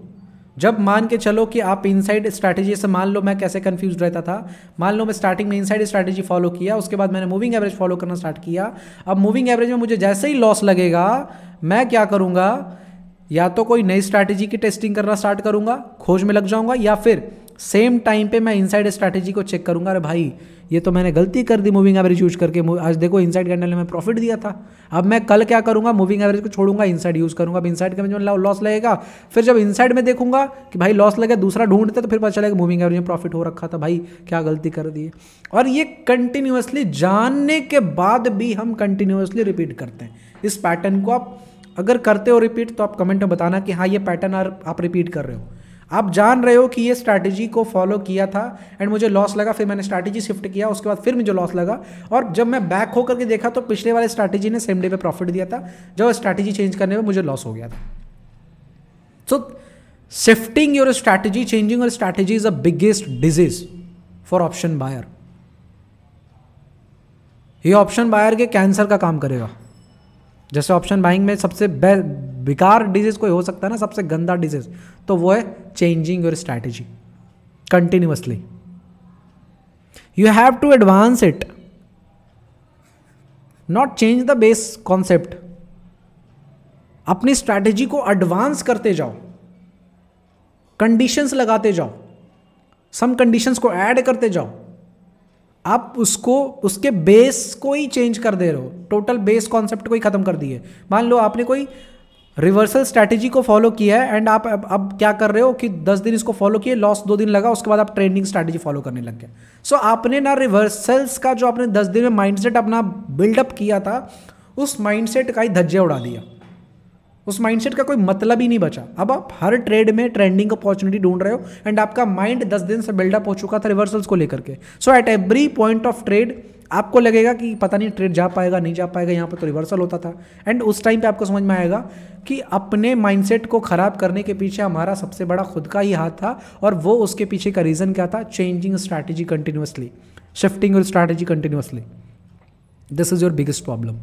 A: जब मान के चलो कि आप इनसाइड स्ट्रैटेजी से, मान लो मैं कैसे कंफ्यूज रहता था, मान लो मैं स्टार्टिंग में इनसाइड स्ट्रैटेजी फॉलो किया, उसके बाद मैंने मूविंग एवरेज फॉलो करना स्टार्ट किया। अब मूविंग एवरेज में मुझे जैसे ही लॉस लगेगा मैं क्या करूंगा, या तो कोई नई स्ट्रैटेजी की टेस्टिंग करना स्टार्ट करूंगा, खोज में लग जाऊंगा, या फिर सेम टाइम पे मैं इनसाइड स्ट्रैटेजी को चेक करूंगा, अरे भाई ये तो मैंने गलती कर दी मूविंग एवरेज यूज करके, आज देखो इनसाइड कैंडल में प्रॉफिट दिया था। अब मैं कल क्या करूंगा, मूविंग एवरेज को छोड़ूंगा, इनसाइड यूज करूंगा। अब इनसाइड का में लॉस लगेगा, फिर जब इनसाइड में देखूंगा कि भाई लॉस लगे, दूसरा ढूंढते तो फिर पता चलेगा मूविंग एवरेज में प्रॉफिट हो रखा था, भाई क्या गलती कर दी। और ये कंटिन्यूअसली जानने के बाद भी हम कंटिन्यूअसली रिपीट करते हैं इस पैटर्न को। आप अगर करते हो रिपीट तो आप कमेंट में बताना कि हाँ ये पैटर्न आप रिपीट कर रहे हो। आप जान रहे हो कि ये स्ट्रैटेजी को फॉलो किया था एंड मुझे लॉस लगा, फिर मैंने स्ट्रैटेजी शिफ्ट किया, उसके बाद फिर मुझे लॉस लगा, और जब मैं बैक होकर के देखा तो पिछले वाले स्ट्रैटेजी ने सेम डे पे प्रॉफिट दिया था, जब स्ट्रैटेजी चेंज करने में मुझे लॉस हो गया था। So shifting your strategy, changing your strategy is the biggest disease for option buyer. ये ऑप्शन बायर के कैंसर का काम करेगा। जैसे ऑप्शन बाइंग में सबसे बेकार डिजीज कोई हो सकता है ना, सबसे गंदा डिजीज, तो वो है changing your strategy continuously. You have to advance it, not change the base concept. अपनी स्ट्रैटेजी को एडवांस करते जाओ, कंडीशंस लगाते जाओ, सम कंडीशंस को ऐड करते जाओ, आप उसको उसके बेस को ही चेंज कर दे रहे हो, टोटल बेस कॉन्सेप्ट को ही खत्म कर दिए। मान लो आपने कोई रिवर्सल स्ट्रैटेजी को फॉलो किया है एंड आप अब क्या कर रहे हो कि 10 दिन इसको फॉलो किए, लॉस 2 दिन लगा, उसके बाद आप ट्रेंडिंग स्ट्रैटेजी फॉलो करने लग गए। सो आपने ना रिवर्सल्स का जो आपने 10 दिन में माइंडसेट अपना बिल्डअप किया था, उस माइंडसेट का ही धज्जियां उड़ा दिया, उस माइंडसेट का कोई मतलब ही नहीं बचा। अब आप हर ट्रेड में ट्रेंडिंग अपॉर्चुनिटी ढूंढ रहे हो एंड आपका माइंड 10 दिन से बिल्डअप हो चुका था रिवर्सल्स को लेकर के। So at every point of trade आपको लगेगा कि पता नहीं ट्रेड जा पाएगा नहीं जा पाएगा, यहाँ पर तो रिवर्सल होता था। एंड उस टाइम पे आपको समझ में आएगा कि अपने माइंडसेट को खराब करने के पीछे हमारा सबसे बड़ा खुद का ही हाथ था, और वो उसके पीछे का रीज़न क्या था? Changing strategy continuously, shifting your strategy continuously. This is your biggest problem.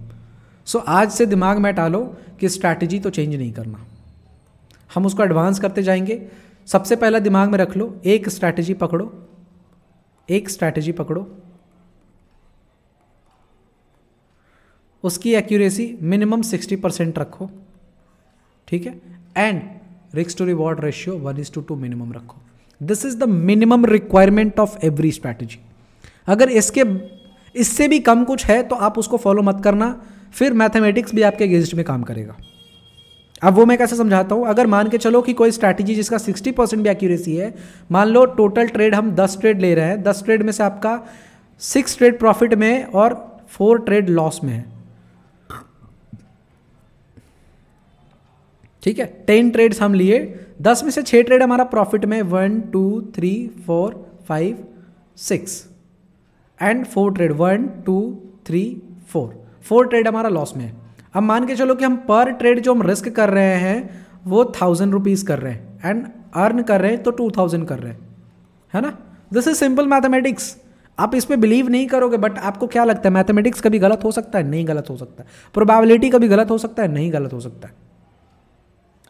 A: सो आज से दिमाग में डालो कि स्ट्रैटेजी तो चेंज नहीं करना, हम उसको एडवांस करते जाएंगे। सबसे पहला दिमाग में रख लो, एक स्ट्रैटेजी पकड़ो, एक स्ट्रैटेजी पकड़ो, उसकी एक्यूरेसी मिनिमम 60% रखो, ठीक है, and risk to reward ratio 1:2 minimum रखो। This is the minimum requirement of every strategy. अगर इससे भी कम कुछ है तो आप उसको फॉलो मत करना, फिर मैथमेटिक्स भी आपके अगेंस्ट में काम करेगा। अब वो मैं कैसे समझाता हूँ। अगर मान के चलो कि कोई स्ट्रैटेजी जिसका 60% भी एक्यूरेसी है, मान लो टोटल ट्रेड हम 10 ट्रेड ले रहे हैं, 10 ट्रेड में से आपका 6 ट्रेड प्रॉफिट में है और 4 ट्रेड लॉस में है, ठीक है। 10 ट्रेड्स हम लिए, 10 में से 6 ट्रेड हमारा प्रॉफिट में, 1 2 3 4 5 6 एंड 4 ट्रेड 1 2 3 4 ट्रेड हमारा लॉस में है। अब मान के चलो कि हम पर ट्रेड जो हम रिस्क कर रहे हैं वो 1000 रुपीज़ कर रहे हैं एंड अर्न कर रहे हैं तो 2000 कर रहे हैं, है ना। This is simple mathematics. आप इस पे बिलीव नहीं करोगे, बट आपको क्या लगता है मैथमेटिक्स कभी गलत हो सकता है? नहीं गलत हो सकता है। प्रोबेबिलिटी कभी गलत हो सकता है? नहीं गलत हो सकता है।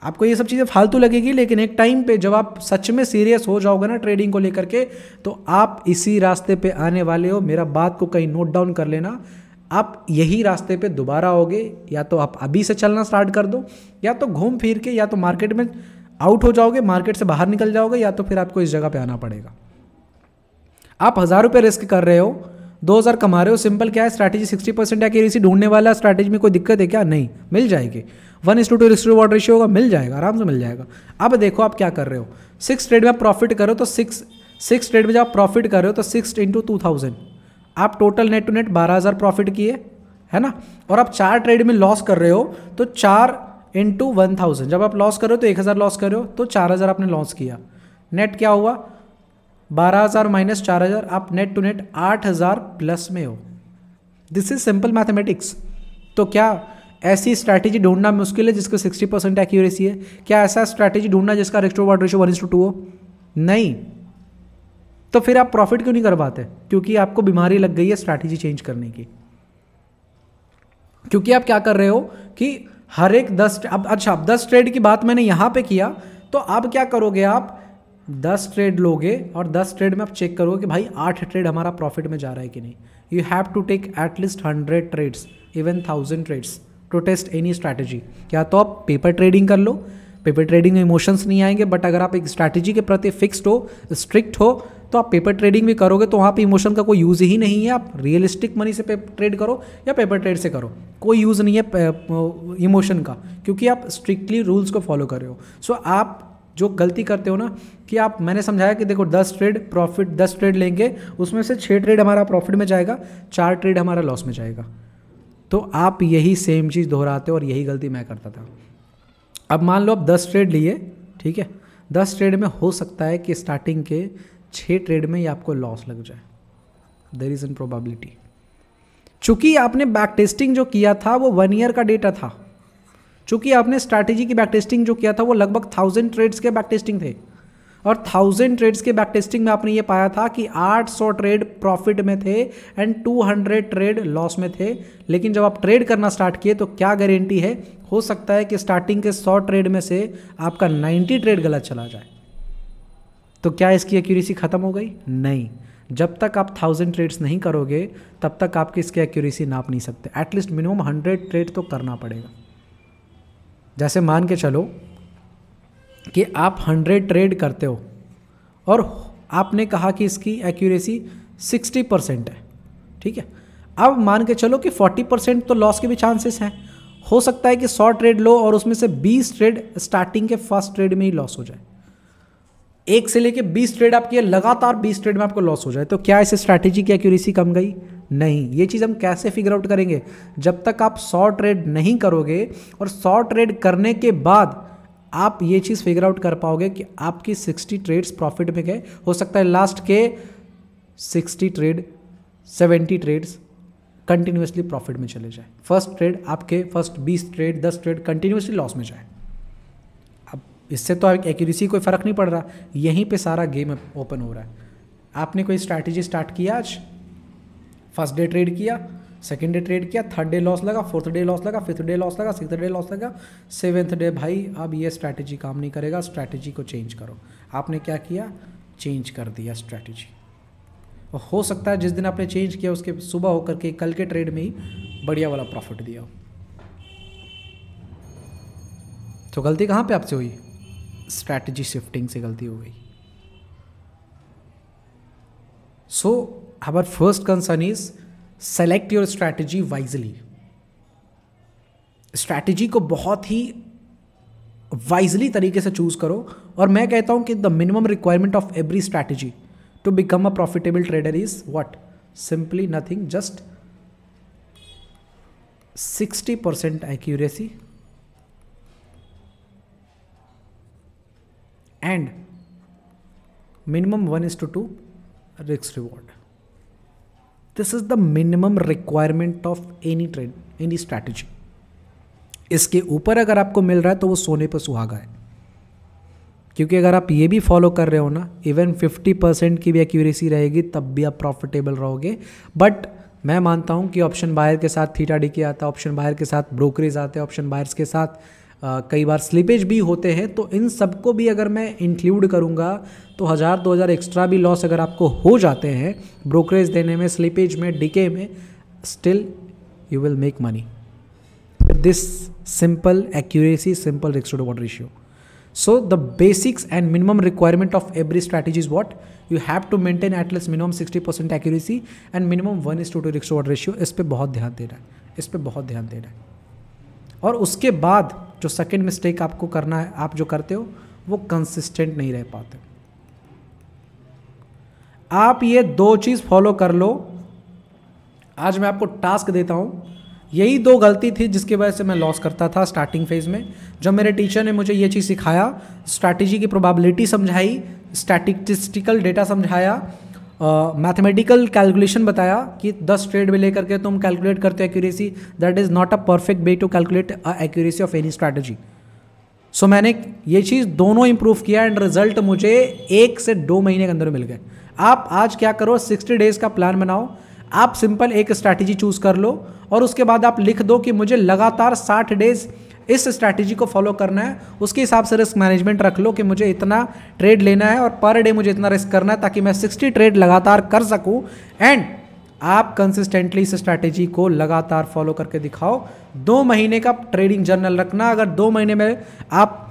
A: आपको ये सब चीज़ें फालतू लगेगी, लेकिन एक टाइम पे जब आप सच में सीरियस हो जाओगे ना ट्रेडिंग को लेकर के, तो आप इसी रास्ते पे आने वाले हो। मेरा बात को कहीं नोट डाउन कर लेना, आप यही रास्ते पे दोबारा आओगे। या तो आप अभी से चलना स्टार्ट कर दो, या तो घूम फिर के या तो मार्केट में आउट हो जाओगे, मार्केट से बाहर निकल जाओगे, या तो फिर आपको इस जगह पे आना पड़ेगा। आप 1000 रुपये रिस्क कर रहे हो, 2000 कमा रहे हो। सिंपल क्या है, स्ट्रैटेजी 60% एक्यूरेसी ढूंढने वाला स्ट्रैटेजी में कोई दिक्कत है क्या? नहीं, मिल जाएगी। 1:2 रिस्क टू रिवॉर्ड रेशियो होगा, मिल जाएगा, आराम से मिल जाएगा। अब देखो आप क्या कर रहे हो, 6 ट्रेड में आप प्रॉफिट करो तो 6 ट्रेड में जब आप प्रॉफिट कर रहे हो तो 6 × 2000, आप total net to net 12000 profit किए, है ना। और आप 4 ट्रेड में लॉस कर रहे हो तो 4 × 1000, जब आप लॉस कर रहे हो तो 1000 लॉस कर रहे हो तो 4000 आपने लॉस किया। नेट क्या हुआ? 12000 माइनस 4000, आप नेट टू नेट 8000 प्लस में हो। This is simple mathematics. तो क्या ऐसी स्ट्रैटेजी ढूंढना मुश्किल है जिसको 60% एक्यूरेसी है? क्या ऐसा स्ट्रैटेजी ढूंढना जिसका रिस्क टू रिवॉर्ड रेशियो 1:2 हो? नहीं। तो फिर आप प्रॉफिट क्यों नहीं कर पाते? क्योंकि आपको बीमारी लग गई है स्ट्रैटेजी चेंज करने की। क्योंकि आप क्या कर रहे हो कि हर एक 10 अब 10 ट्रेड की बात मैंने यहां पे किया, तो अब क्या करोगे, आप 10 ट्रेड लोगे और 10 ट्रेड में आप चेक करोगे कि भाई 8 ट्रेड हमारा प्रॉफिट में जा रहा है कि नहीं। You have to take at least 100 trades, even 1000 trades to test any strategy. या तो आप पेपर ट्रेडिंग कर लो, पेपर ट्रेडिंग में इमोशंस नहीं आएंगे, बट अगर आप एक स्ट्रैटेजी के प्रति फिक्स्ड हो, स्ट्रिक्ट हो, तो आप पेपर ट्रेडिंग भी करोगे तो वहाँ पे इमोशन का कोई यूज़ ही नहीं है। आप रियलिस्टिक मनी से ट्रेड करो या पेपर ट्रेड से करो, कोई यूज़ नहीं है इमोशन का, क्योंकि आप स्ट्रिक्टली रूल्स को फॉलो कर रहे हो। सो आप जो गलती करते हो ना कि आप, मैंने समझाया कि देखो 10 ट्रेड प्रॉफिट, 10 ट्रेड लेंगे, उसमें से 6 ट्रेड हमारा प्रॉफिट में जाएगा, 4 ट्रेड हमारा लॉस में जाएगा। तो आप यही सेम चीज़ दोहराते हो और यही गलती मैं करता था। अब मान लो आप 10 ट्रेड लिए, ठीक है, 10 ट्रेड में हो सकता है कि स्टार्टिंग के 6 ट्रेड में ही आपको लॉस लग जाए, देयर इज एन प्रोबेबिलिटी। चूंकि आपने बैक टेस्टिंग जो किया था वो 1 ईयर का डेटा था, चूंकि आपने स्ट्रैटेजी की बैक टेस्टिंग जो किया था वो लगभग 1000 ट्रेड्स के बैक टेस्टिंग थे, और 1000 ट्रेड्स के बैक टेस्टिंग में आपने ये पाया था कि 800 ट्रेड प्रॉफिट में थे एंड 200 ट्रेड लॉस में थे। लेकिन जब आप ट्रेड करना स्टार्ट किए तो क्या गारंटी है, हो सकता है कि स्टार्टिंग के 100 ट्रेड में से आपका 90 ट्रेड गलत चला जाए। तो क्या इसकी एक्यूरेसी खत्म हो गई? नहीं। जब तक आप 1000 ट्रेड्स नहीं करोगे तब तक आपकी इसकी एक्यूरेसी नाप नहीं सकते। एटलीस्ट मिनिमम 100 ट्रेड तो करना पड़ेगा। जैसे मान के चलो कि आप 100 ट्रेड करते हो और आपने कहा कि इसकी एक्यूरेसी 60% है, ठीक है। अब मान के चलो कि 40% तो लॉस के भी चांसेस हैं। हो सकता है कि 100 ट्रेड लो और उसमें से 20 ट्रेड स्टार्टिंग के फर्स्ट ट्रेड में ही लॉस हो जाए। 1 से लेके 20 ट्रेड आपकी लगातार 20 ट्रेड में आपको लॉस हो जाए, तो क्या इस स्ट्रैटेजी की एक्यूरेसी कम गई? नहीं। ये चीज़ हम कैसे फिगर आउट करेंगे? जब तक आप 100 ट्रेड नहीं करोगे और 100 ट्रेड करने के बाद आप ये चीज़ फिगर आउट कर पाओगे कि आपकी 60 ट्रेड्स प्रॉफिट में गए। हो सकता है लास्ट के 60 ट्रेड 70 ट्रेड्स कंटिन्यूसली प्रॉफिट में चले जाए, फर्स्ट ट्रेड आपके first 20 trade 10 trade continuously loss में जाए। अब इससे तो एक्यूरेसी कोई फ़र्क नहीं पड़ रहा, यहीं पे सारा गेम ओपन हो रहा है। आपने कोई स्ट्रैटेजी स्टार्ट किया, आज फर्स्ट डे ट्रेड किया, सेकेंड डे ट्रेड किया, थर्ड डे लॉस लगा, फोर्थ डे लॉस लगा, फिफ्थ डे लॉस लगा, सिक्स्थ डे लॉस लगा, सेवेंथ डे भाई अब ये स्ट्रैटेजी काम नहीं करेगा, स्ट्रैटेजी को चेंज करो। आपने क्या किया? चेंज कर दिया स्ट्रैटेजी। और हो सकता है जिस दिन आपने चेंज किया उसके सुबह होकर के कल के ट्रेड में ही बढ़िया वाला प्रॉफिट दिया हो। तो गलती कहाँ पे आपसे हुई? स्ट्रैटेजी शिफ्टिंग से गलती हो गई। So our first concern is select your strategy wisely. Strategy को बहुत ही वाइजली तरीके से चूज करो। और मैं कहता हूं कि the minimum requirement of every strategy to become a profitable trader is what? Simply nothing, just 60% accuracy and minimum 1:2 risk reward. This is the minimum requirement of any trade, any strategy. इसके ऊपर अगर आपको मिल रहा है तो वो सोने पर सुहागा है, क्योंकि अगर आप ये भी फॉलो कर रहे हो ना, इवन 50% की भी एक्यूरेसी रहेगी तब भी आप प्रॉफिटेबल रहोगे। बट मैं मानता हूँ कि ऑप्शन बायर के साथ थीटा डी के आता है, ऑप्शन बायर के साथ ब्रोकरेज आते हैं, ऑप्शन बायर्स के साथ कई बार स्लिपेज भी होते हैं। तो इन सबको भी अगर मैं इंक्लूड करूँगा तो 1000-2000 एक्स्ट्रा भी लॉस अगर आपको हो जाते हैं ब्रोकरेज देने में, स्लिपेज में, डीके में, still you will make money with this simple accuracy, simple risk to reward ratio. So the basics and minimum requirement of every strategy is what? You have to maintain at least minimum 60% accuracy and minimum 1:2 risk reward ratio. इस पे बहुत ध्यान दे रहा है, इस पे बहुत ध्यान दे रहा है। और उसके बाद जो सेकेंड मिस्टेक आपको करना है, आप जो करते हो वो कंसिस्टेंट नहीं रह पाते। आप ये दो चीज़ फॉलो कर लो। आज मैं आपको टास्क देता हूँ। यही दो गलती थी जिसकी वजह से मैं लॉस करता था स्टार्टिंग फेज में। जब मेरे टीचर ने मुझे ये चीज़ सिखाया, स्ट्रैटेजी की प्रोबेबिलिटी समझाई, स्टैटिस्टिकल डेटा समझाया, मैथमेटिकल कैलकुलेशन बताया कि 10 ट्रेड में लेकर के तुम कैलकुलेट करते हो accuracy, that is not a perfect way to calculate accuracy of any strategy. सो मैंने ये चीज़ दोनों इंप्रूव किया एंड रिजल्ट मुझे 1 से 2 महीने के अंदर मिल गए। आप आज क्या करो, 60 डेज़ का प्लान बनाओ। आप सिंपल एक स्ट्रैटेजी चूज़ कर लो और उसके बाद आप लिख दो कि मुझे लगातार 60 डेज़ इस स्ट्रैटेजी को फॉलो करना है। उसके हिसाब से रिस्क मैनेजमेंट रख लो कि मुझे इतना ट्रेड लेना है और पर डे मुझे इतना रिस्क करना है ताकि मैं 60 ट्रेड लगातार कर सकूं। एंड आप कंसिस्टेंटली इस स्ट्रैटेजी को लगातार फॉलो करके दिखाओ। 2 महीने का ट्रेडिंग जर्नल रखना। अगर 2 महीने में आप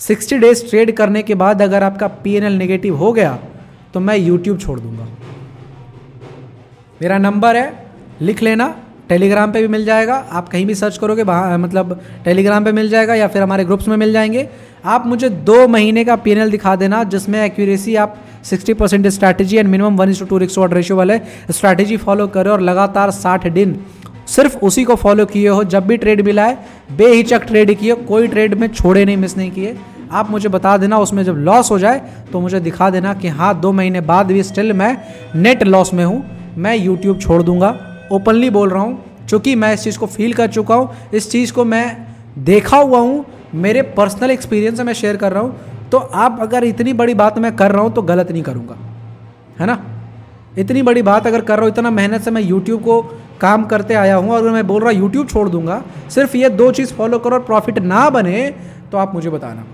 A: 60 डेज ट्रेड करने के बाद अगर आपका PNL नेगेटिव हो गया तो मैं यूट्यूब छोड़ दूंगा। मेरा नंबर है, लिख लेना, टेलीग्राम पे भी मिल जाएगा। आप कहीं भी सर्च करोगे मतलब टेलीग्राम पे मिल जाएगा या फिर हमारे ग्रुप्स में मिल जाएंगे। आप मुझे 2 महीने का PNL दिखा देना जिसमें एक्यूरेसी आप 60% strategy and minimum 1:2 risk reward ratio वाले स्ट्रैटेजी फॉलो करो और लगातार 60 दिन सिर्फ उसी को फॉलो किए हो। जब भी ट्रेड मिला है बेहिचक ट्रेड किए, कोई ट्रेड में छोड़े नहीं, मिस नहीं किए। आप मुझे बता देना, उसमें जब लॉस हो जाए तो मुझे दिखा देना कि हाँ 2 महीने बाद भी स्टिल मैं नेट लॉस में हूँ, मैं यूट्यूब छोड़ दूंगा। ओपनली बोल रहा हूँ क्योंकि मैं इस चीज़ को फील कर चुका हूँ, इस चीज़ को मैं देखा हुआ हूँ, मेरे पर्सनल एक्सपीरियंस से मैं शेयर कर रहा हूँ। तो आप अगर इतनी बड़ी बात मैं कर रहा हूँ तो गलत नहीं करूँगा, है ना। इतनी बड़ी बात अगर कर रहा हूँ, इतना मेहनत से मैं यूट्यूब को काम करते आया हूँ और अगर मैं बोल रहा हूँ यूट्यूब छोड़ दूंगा, सिर्फ ये 2 चीज़ फॉलो करो और प्रॉफिट ना बने तो आप मुझे बताना।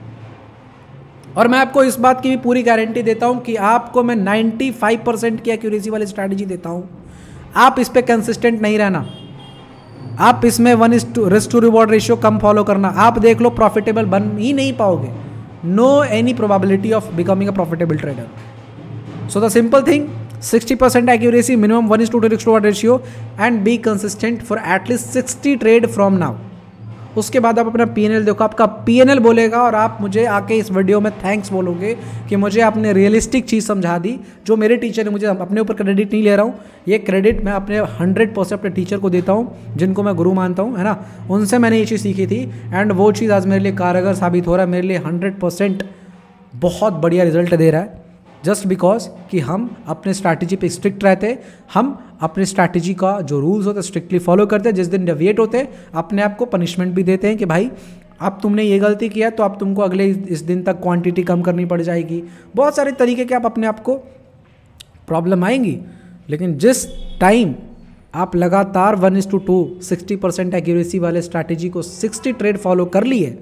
A: और मैं आपको इस बात की भी पूरी गारंटी देता हूँ कि आपको मैं 95% की एक्यूरेसी वाली स्ट्रैटेजी देता हूँ। आप इस पर कंसिस्टेंट नहीं रहना, आप इसमें 1:2 रिस्क टू रिवॉर्ड रेशियो कम फॉलो करना। आप देख लो प्रॉफिटेबल बन ही नहीं पाओगे। No any probability of becoming a profitable trader. So the simple thing, 60% accuracy, minimum 1:2 risk to reward ratio and be consistent for at least 60 trade from now. उसके बाद आप अपना पीएनएल देखो, आपका पीएनएल बोलेगा और आप मुझे आके इस वीडियो में थैंक्स बोलोगे कि मुझे आपने रियलिस्टिक चीज़ समझा दी। जो मेरे टीचर ने, मुझे अपने ऊपर क्रेडिट नहीं ले रहा हूँ, ये क्रेडिट मैं अपने 100% अपने टीचर को देता हूँ जिनको मैं गुरु मानता हूँ, है ना। उनसे मैंने ये चीज़ सीखी थी एंड वो चीज़ आज मेरे लिए कारगर साबित हो रहा है, मेरे लिए 100% बहुत बढ़िया रिजल्ट दे रहा है। जस्ट बिकॉज कि हम अपने स्ट्रैटेजी पे स्ट्रिक्ट रहते, हम अपने स्ट्रैटेजी का जो रूल्स होते हैं स्ट्रिक्टली फॉलो करते हैं। जिस दिन डेविएट होते हैं अपने आप को पनिशमेंट भी देते हैं कि भाई अब तुमने ये गलती किया तो अब तुमको अगले इस दिन तक क्वांटिटी कम करनी पड़ जाएगी। बहुत सारे तरीके के आप अपने आप को प्रॉब्लम आएंगी, लेकिन जिस टाइम आप लगातार 1:2 60% एक्यूरेसी वाले स्ट्रैटेजी को 60 ट्रेड फॉलो कर लिए,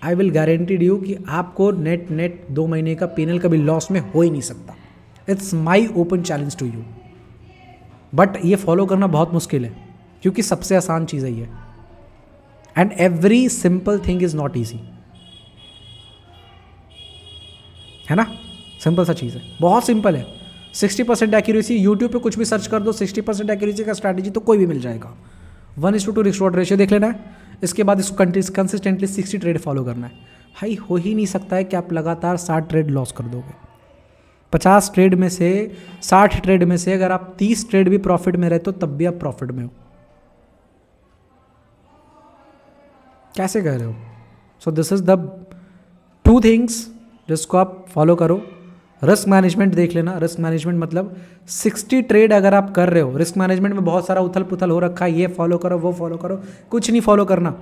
A: आई विल गारंटीड यू कि आपको नेट 2 महीने का पीएनएल कभी लॉस में हो ही नहीं सकता। It's my open challenge to you. But ये फॉलो करना बहुत मुश्किल है क्योंकि सबसे आसान चीज़ है ये, and every simple thing is not easy, है ना। सिंपल सा चीज़ है, बहुत सिंपल है। 60% एक्यूरेसी, यूट्यूब पे कुछ भी सर्च कर दो 60% एक्यूरेसी का स्ट्रैटेजी तो कोई भी मिल जाएगा। 1:2 रिस्क टू रेशियो देख लेना है, इसके बाद इसको कंसिस्टेंटली 60 ट्रेड फॉलो करना है। भाई हो ही नहीं सकता है कि आप लगातार 60 ट्रेड लॉस कर दोगे। 50 ट्रेड में से 60 ट्रेड में से अगर आप 30 ट्रेड भी प्रॉफिट में रहते हो तब भी आप प्रॉफिट में हो। कैसे कह रहे हो? So this is the 2 things जिसको आप फॉलो करो। रिस्क मैनेजमेंट देख लेना। रिस्क मैनेजमेंट मतलब 60 ट्रेड अगर आप कर रहे हो, रिस्क मैनेजमेंट में बहुत सारा उथल पुथल हो रखा है, ये फॉलो करो वो फॉलो करो, कुछ नहीं फॉलो करना।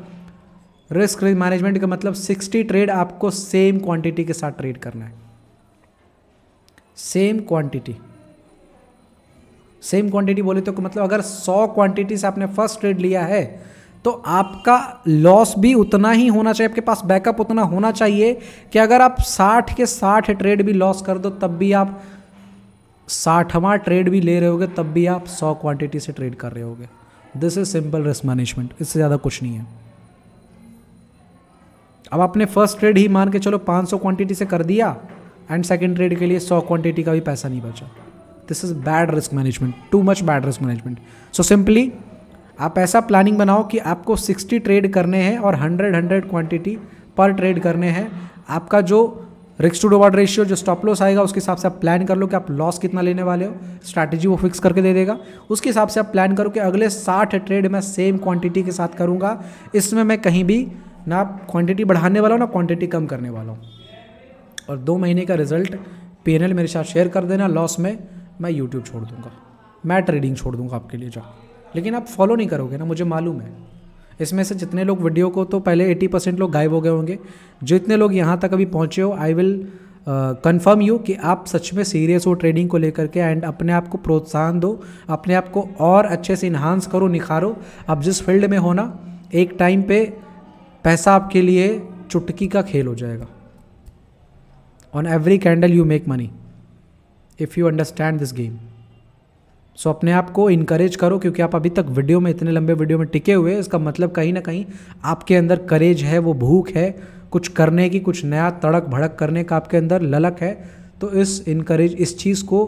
A: रिस्क मैनेजमेंट का मतलब 60 ट्रेड आपको सेम क्वांटिटी के साथ ट्रेड करना है। सेम क्वांटिटी बोले तो मतलब अगर 100 क्वांटिटी से आपने फर्स्ट ट्रेड लिया है तो आपका लॉस भी उतना ही होना चाहिए, आपके पास बैकअप उतना होना चाहिए कि अगर आप 60 के 60 ट्रेड भी लॉस कर दो तब भी आप 60वां ट्रेड भी ले रहे होगे, तब भी आप 100 क्वांटिटी से ट्रेड कर रहे होगे। This is simple risk management, इससे ज़्यादा कुछ नहीं है। अब आपने फर्स्ट ट्रेड ही मान के चलो 500 क्वांटिटी से कर दिया एंड सेकेंड ट्रेड के लिए 100 क्वांटिटी का भी पैसा नहीं बचा। This is bad risk management, too much bad risk management. So simply आप ऐसा प्लानिंग बनाओ कि आपको 60 ट्रेड करने हैं और 100 क्वांटिटी पर ट्रेड करने हैं। आपका जो रिस्क टू रिवॉर्ड रेशियो, जो स्टॉप लॉस आएगा, उसके हिसाब से आप प्लान कर लो कि आप लॉस कितना लेने वाले हो। स्ट्रैटेजी वो फिक्स करके दे देगा, उसके हिसाब से आप प्लान करो कि अगले 60 ट्रेड मैं सेम क्वांटिटी के साथ करूँगा। इसमें मैं कहीं भी ना क्वांटिटी बढ़ाने वाला हूँ ना क्वांटिटी कम करने वाला हूँ। और 2 महीने का रिजल्ट पीएनएल मेरे साथ शेयर कर देना। लॉस में मैं यूट्यूब छोड़ दूँगा, मैं ट्रेडिंग छोड़ दूँगा आपके लिए जाओ। लेकिन आप फॉलो नहीं करोगे ना, मुझे मालूम है। इसमें से जितने लोग वीडियो को, तो पहले 80% लोग गायब हो गए होंगे। जितने लोग यहाँ तक अभी पहुँचे हो, आई विल कन्फर्म यू कि आप सच में सीरियस हो ट्रेडिंग को लेकर के, एंड अपने आप को प्रोत्साहन दो, अपने आप को और अच्छे से इन्हांस करो, निखारो। आप जिस फील्ड में हो ना, एक टाइम पे पैसा आपके लिए चुटकी का खेल हो जाएगा। On every candle you make money if you understand this game. सो अपने आप को इनकरेज करो, क्योंकि आप अभी तक वीडियो में, इतने लंबे वीडियो में टिके हुए हैं, इसका मतलब कहीं ना कहीं आपके अंदर करेज है, वो भूख है कुछ करने की, कुछ नया तड़क भड़क करने का आपके अंदर ललक है। तो इस चीज़ को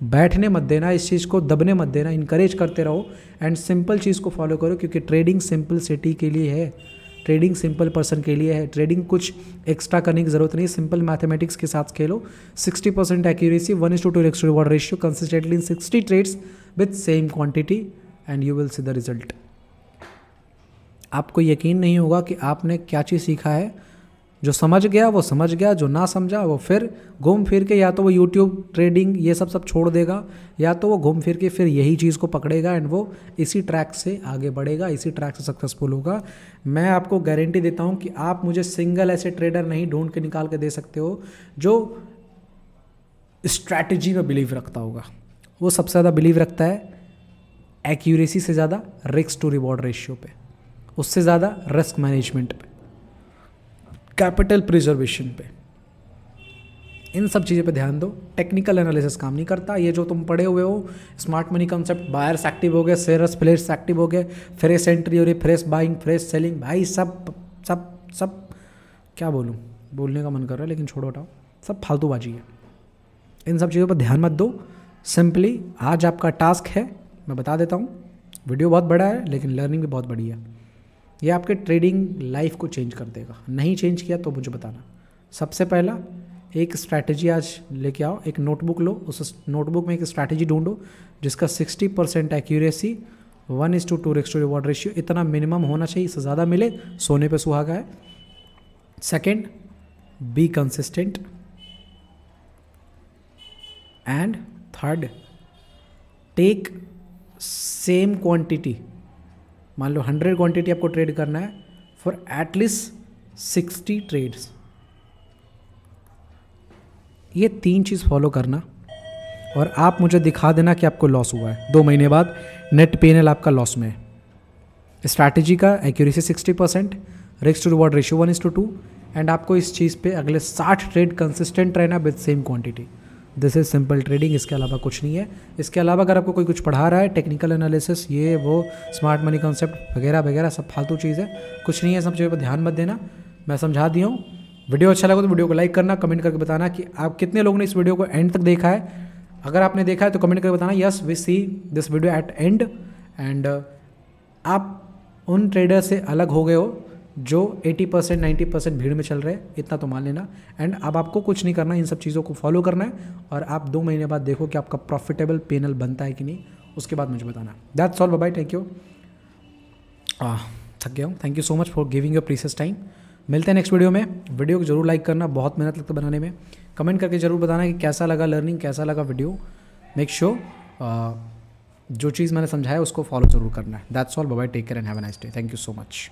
A: बैठने मत देना, इस चीज़ को दबने मत देना, इनकरेज करते रहो एंड सिंपल चीज़ को फॉलो करो, क्योंकि ट्रेडिंग सिंपल सिटी के लिए है, ट्रेडिंग सिंपल पर्सन के लिए है। ट्रेडिंग कुछ एक्स्ट्रा करने की ज़रूरत नहीं, सिंपल मैथमेटिक्स के साथ खेलो। 60% accuracy, 1:2 risk to reward ratio, consistently in 60 trades with same quantity and you will see the result. आपको यकीन नहीं होगा कि आपने क्या चीज़ सीखा है। जो समझ गया वो समझ गया, जो ना समझा वो फिर घूम फिर के या तो वो यूट्यूब ट्रेडिंग ये सब छोड़ देगा, या तो वो घूम फिर के फिर यही चीज़ को पकड़ेगा एंड वो इसी ट्रैक से आगे बढ़ेगा, इसी ट्रैक से सक्सेसफुल होगा। मैं आपको गारंटी देता हूँ कि आप मुझे सिंगल ऐसे ट्रेडर नहीं ढूंढ के निकाल के दे सकते हो जो स्ट्रैटेजी में बिलीव रखता होगा। वो सबसे ज़्यादा बिलीव रखता है एक्यूरेसी से ज़्यादा रिस्क टू रिवॉर्ड रेशियो पे, उससे ज़्यादा रिस्क मैनेजमेंट पे, कैपिटल प्रिजर्वेशन पे। इन सब चीज़ों पे ध्यान दो। टेक्निकल एनालिसिस काम नहीं करता। ये जो तुम पढ़े हुए हो smart money concept, buyers active हो गए, सेलर्स प्लेयर्स एक्टिव हो गए, फ्रेश एंट्री हो रही, फ्रेश बाइंग, फ्रेश सेलिंग, भाई सब सब सब क्या बोलूँ, बोलने का मन कर रहा है लेकिन छोड़ो हटाओ, सब फालतूबाजी है। इन सब चीज़ों पर ध्यान मत दो। सिंपली आज आपका टास्क है, मैं बता देता हूँ, वीडियो बहुत बड़ा है लेकिन लर्निंग भी बहुत बड़ी है। ये आपके ट्रेडिंग लाइफ को चेंज कर देगा। नहीं चेंज किया तो मुझे बताना। सबसे पहला एक स्ट्रैटेजी आज लेके आओ, एक नोटबुक लो, उस नोटबुक में एक स्ट्रैटेजी ढूंढो जिसका 60% accuracy, 1:2 risk to reward ratio, इतना मिनिमम होना चाहिए, इससे ज़्यादा मिले सोने पे सुहागा है। Second, be consistent. And third, take same quantity, मान लो 100 क्वांटिटी आपको ट्रेड करना है फॉर एटलीस्ट 60 ट्रेड्स। ये 3 चीज़ फॉलो करना और आप मुझे दिखा देना कि आपको लॉस हुआ है। 2 महीने बाद नेट P&L आपका लॉस में है। स्ट्रैटेजी का accuracy 60%, risk to reward ratio 1:2, and आपको इस चीज़ पे अगले 60 ट्रेड कंसिस्टेंट रहना with same quantity. This is simple trading, इसके अलावा कुछ नहीं है। इसके अलावा अगर आपको कोई कुछ पढ़ा रहा है, टेक्निकल एनालिसिस, ये वो स्मार्ट मनी कॉन्सेप्ट वगैरह वगैरह, सब फालतू चीज़ है, कुछ नहीं है। सब चीज़ों पर ध्यान मत देना, मैं समझा दिया हूँ। वीडियो अच्छा लगा तो वीडियो को लाइक करना, कमेंट करके बताना कि आप कितने लोगों ने इस वीडियो को एंड तक देखा है। अगर आपने देखा है तो कमेंट करके बताना yes we see this video at end. And आप उन ट्रेडर से अलग हो गए हो जो 80% 90% भीड़ में चल रहे हैं, इतना तो मान लेना। एंड अब आपको कुछ नहीं करना, इन सब चीज़ों को फॉलो करना है और आप 2 महीने बाद देखो कि आपका प्रॉफिटेबल P&L बनता है कि नहीं, उसके बाद मुझे बताना। That's all, bye, thank you. थक गया हूँ। Thank you so much for giving your precious time. मिलते हैं नेक्स्ट वीडियो में। वीडियो को जरूर लाइक करना, बहुत मेहनत लगता है बनाने में। कमेंट करके जरूर बताना कि कैसा लगा लर्निंग, कैसा लगा वीडियो। मेक श्योर जो चीज़ मैंने समझाया उसको फॉलो जरूर करना है। That's all, bye, take care and have a nice day. Thank you so much.